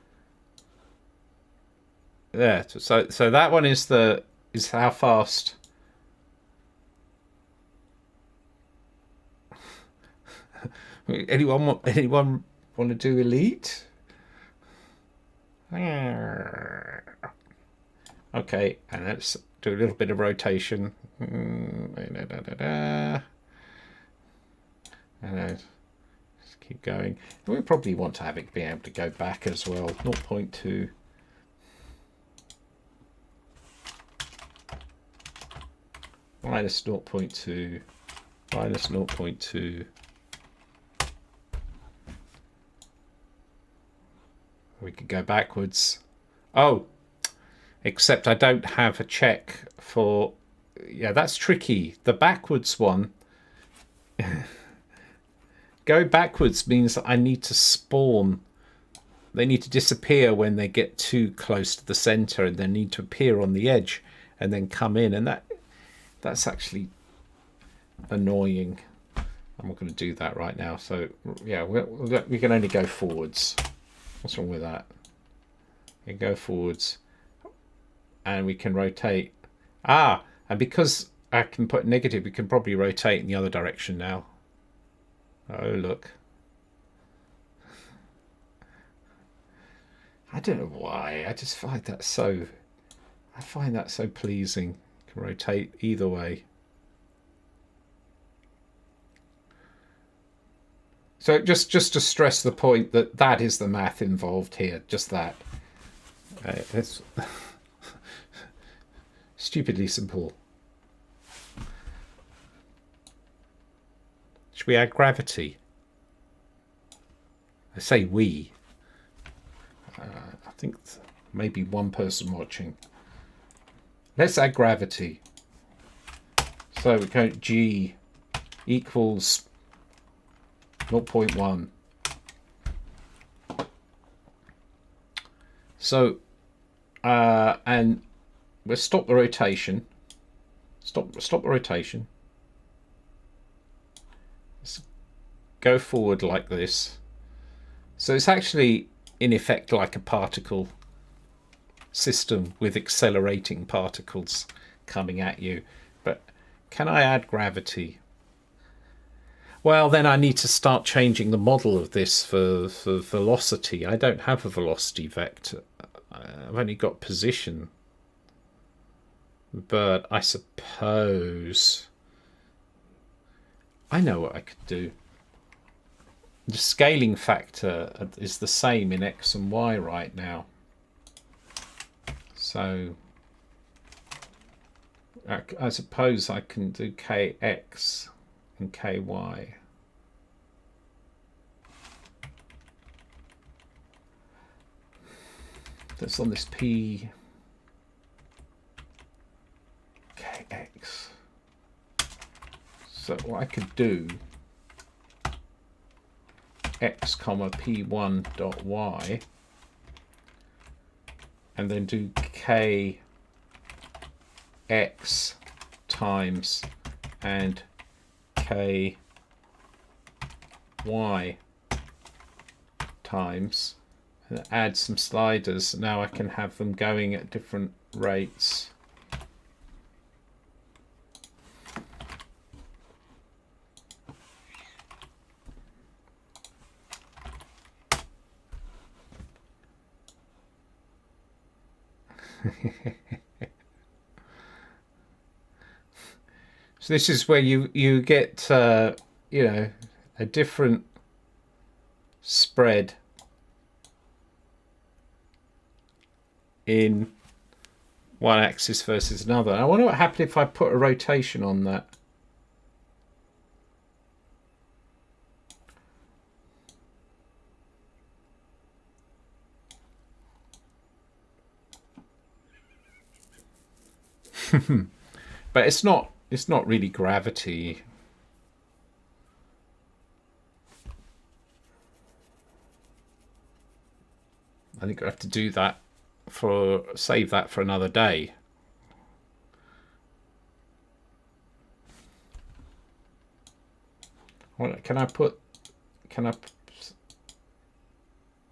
there. So that one is how fast anyone want to do elite? Okay, and let's do a little bit of rotation. And let's keep going. We probably want to have it be able to go back as well. 0.2. Minus 0.2. Minus 0.2. We could go backwards. Oh, except I don't have a check for... Yeah, that's tricky. The backwards one... Go backwards means that I need to spawn. They need to disappear when they get too close to the center, and they need to appear on the edge and then come in. And that's actually annoying. I'm not going to do that right now. So, yeah, we can only go forwards. What's wrong with that? We can go forwards and we can rotate. Ah, and because I can put negative, we can probably rotate in the other direction now. Oh, look. I don't know why. I just find that so... I find that so pleasing. You can rotate either way. So just to stress the point that is the math involved here, just that. It's stupidly simple. Should we add gravity? I say we. I think maybe one person watching. Let's add gravity. So we go G equals 0.1. So, and we'll stop the rotation. Stop the rotation. Let's go forward like this. So it's actually, in effect, like a particle system with accelerating particles coming at you. But can I add gravity? Well, then I need to start changing the model of this for velocity. I don't have a velocity vector. I've only got position. But I suppose I know what I could do. The scaling factor is the same in X and Y right now. So I suppose I can do KX and KY. That's on this P KX. So what I could do x comma p1 dot y, and then do k x times and k y times, and add some sliders. Now I can have them going at different rates. So this is where you get you know, a different spread in one axis versus another. I wonder what happened if I put a rotation on that. But it's not really gravity. I think I have to do that save that for another day. Can I?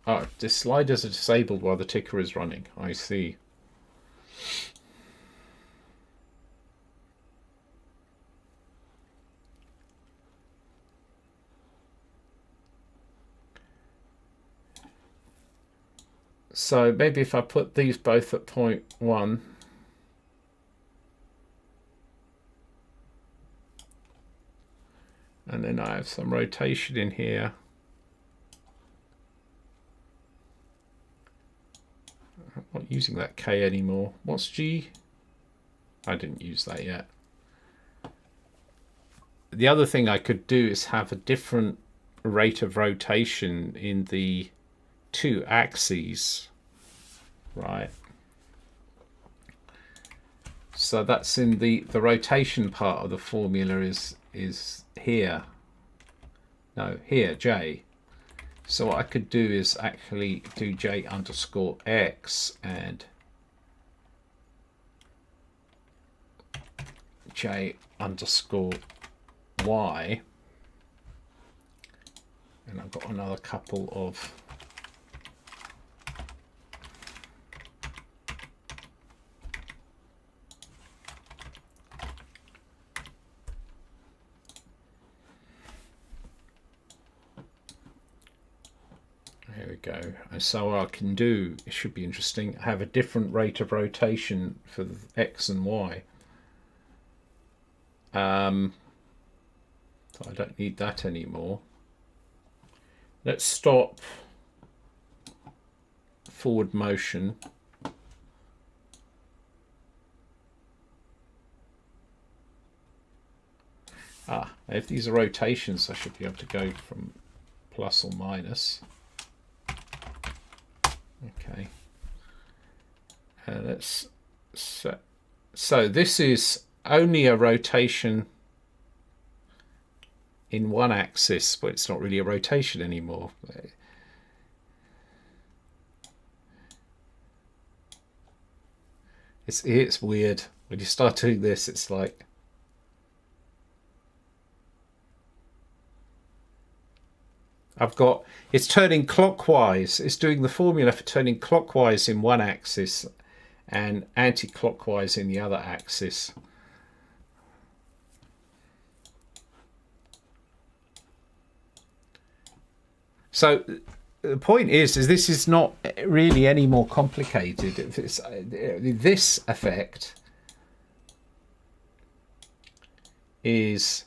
Oh, the sliders are disabled while the ticker is running. I see. So maybe if I put these both at 0.1, and then I have some rotation in here. I'm not using that K anymore. What's G? I didn't use that yet. The other thing I could do is have a different rate of rotation in the two axes, right? So that's in the rotation part of the formula is here. No, here, J. So what I could do is actually do J underscore X and J underscore Y. And I've got another couple of go. And so what I can do, it should be interesting, have a different rate of rotation for the X and Y. So I don't need that anymore. Let's stop forward motion. If these are rotations, I should be able to go from plus or minus. Okay, let's set. So this is only a rotation in one axis, but it's not really a rotation anymore. It's weird when you start doing this. It's like it's turning clockwise. It's doing the formula for turning clockwise in one axis and anti-clockwise in the other axis. So the point is this is not really any more complicated. This effect is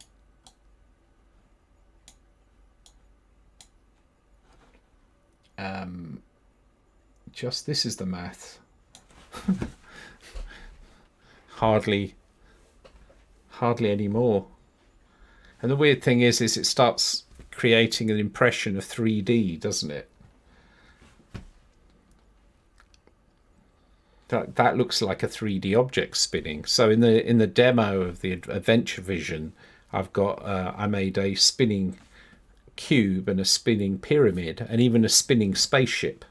just, this is the math. hardly any more. And the weird thing is it starts creating an impression of 3D, doesn't it? That looks like a 3D object spinning. So in the demo of the Adventure Vision, I've got I made a spinning cube and a spinning pyramid and even a spinning spaceship,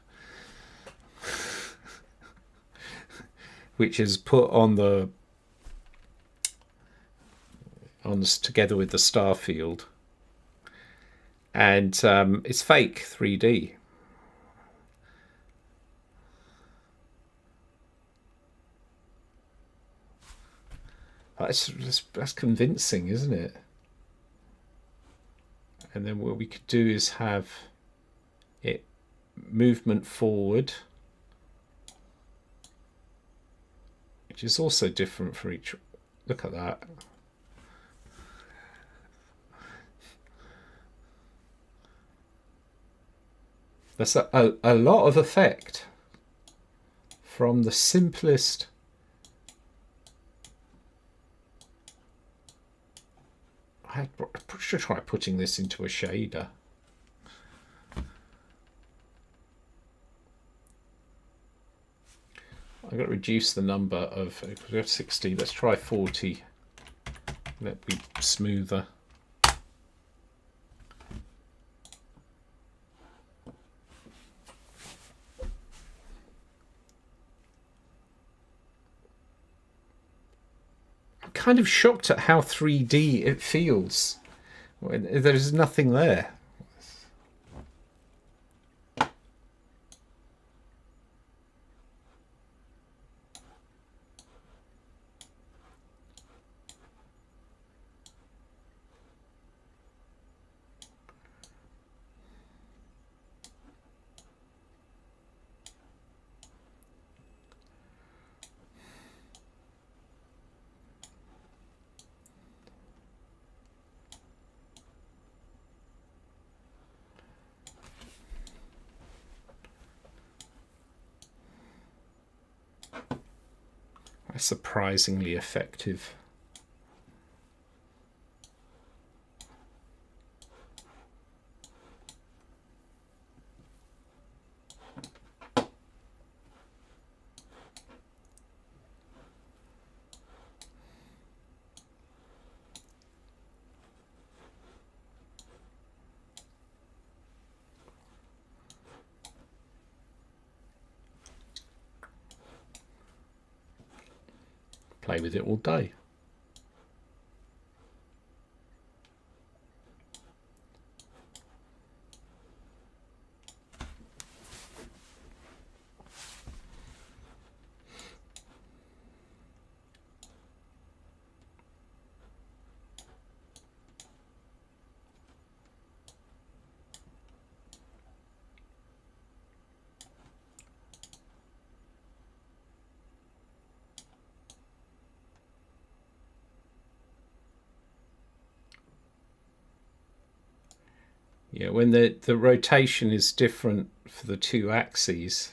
which is put on the together with the star field, and it's fake 3D. That's convincing, isn't it? And then what we could do is have it movement forward, which is also different for each. Look at that. That's a lot of effect from the simplest. I should try putting this into a shader. I've got to reduce the number of, we have 60, let's try 40. Let me smoother. I'm kind of shocked at how 3D it feels when there's nothing there. Surprisingly effective. Play with it all day. Yeah, when the rotation is different for the two axes,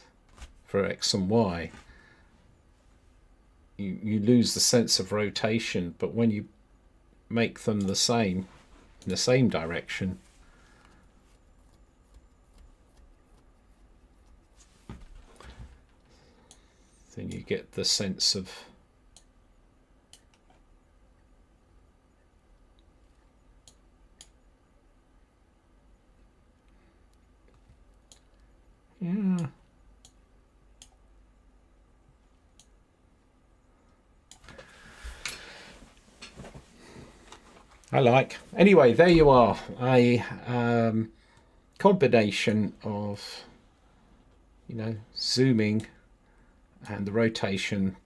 for X and Y, you lose the sense of rotation, but when you make them the same, in the same direction, then you get the sense of yeah. I like. Anyway, there you are. A combination of, zooming and the rotation.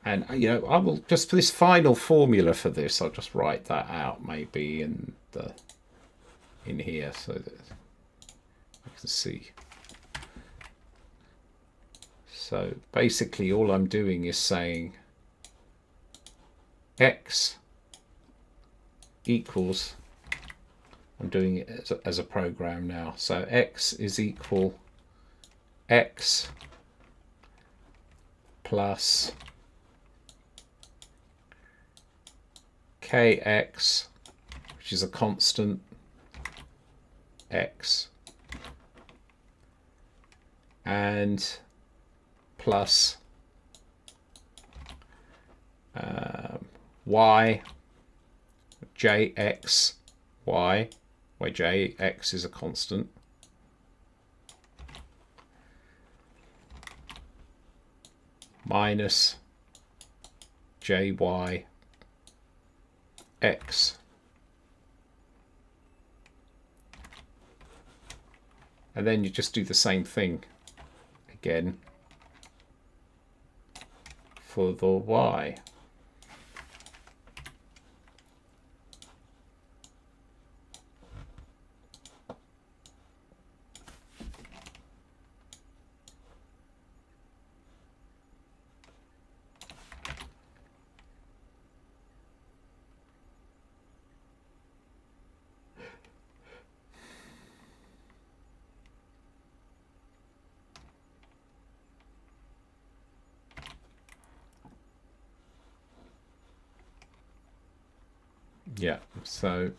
And, I will just, for this final formula for this, I'll just write that out maybe in here so that you can see. So basically all I'm doing is saying X equals, I'm doing it as a program now, so X is equal X plus Kx, which is a constant, X, and plus y, jx, y, yx is a constant. Minus jy x. And then you just do the same thing again for the y. Yeah, so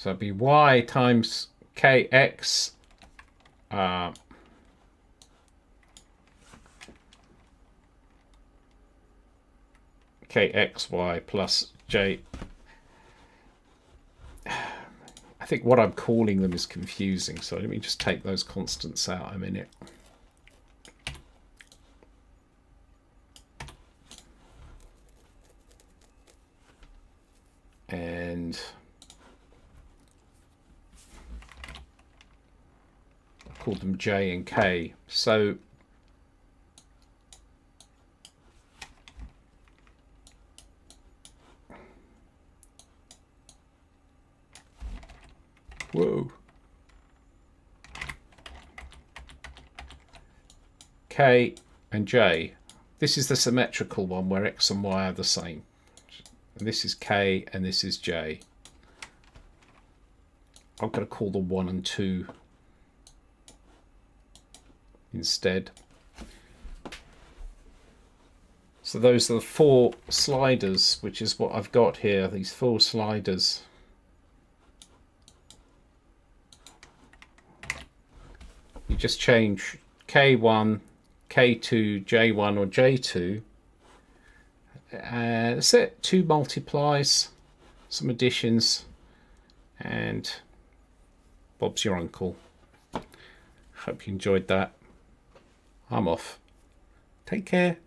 it'd be y times kx kxy plus j. I think what I'm calling them is confusing, so let me just take those constants out a minute. And I called them J and K. So whoa. K and J. This is the symmetrical one where X and Y are the same. And this is K and this is J. I'm going to call them 1 and 2 instead. So those are the 4 sliders, which is what I've got here, these 4 sliders. You just change K1, K2, J1 or J2. That's it. 2 multiplies, some additions, and Bob's your uncle. Hope you enjoyed that. I'm off. Take care.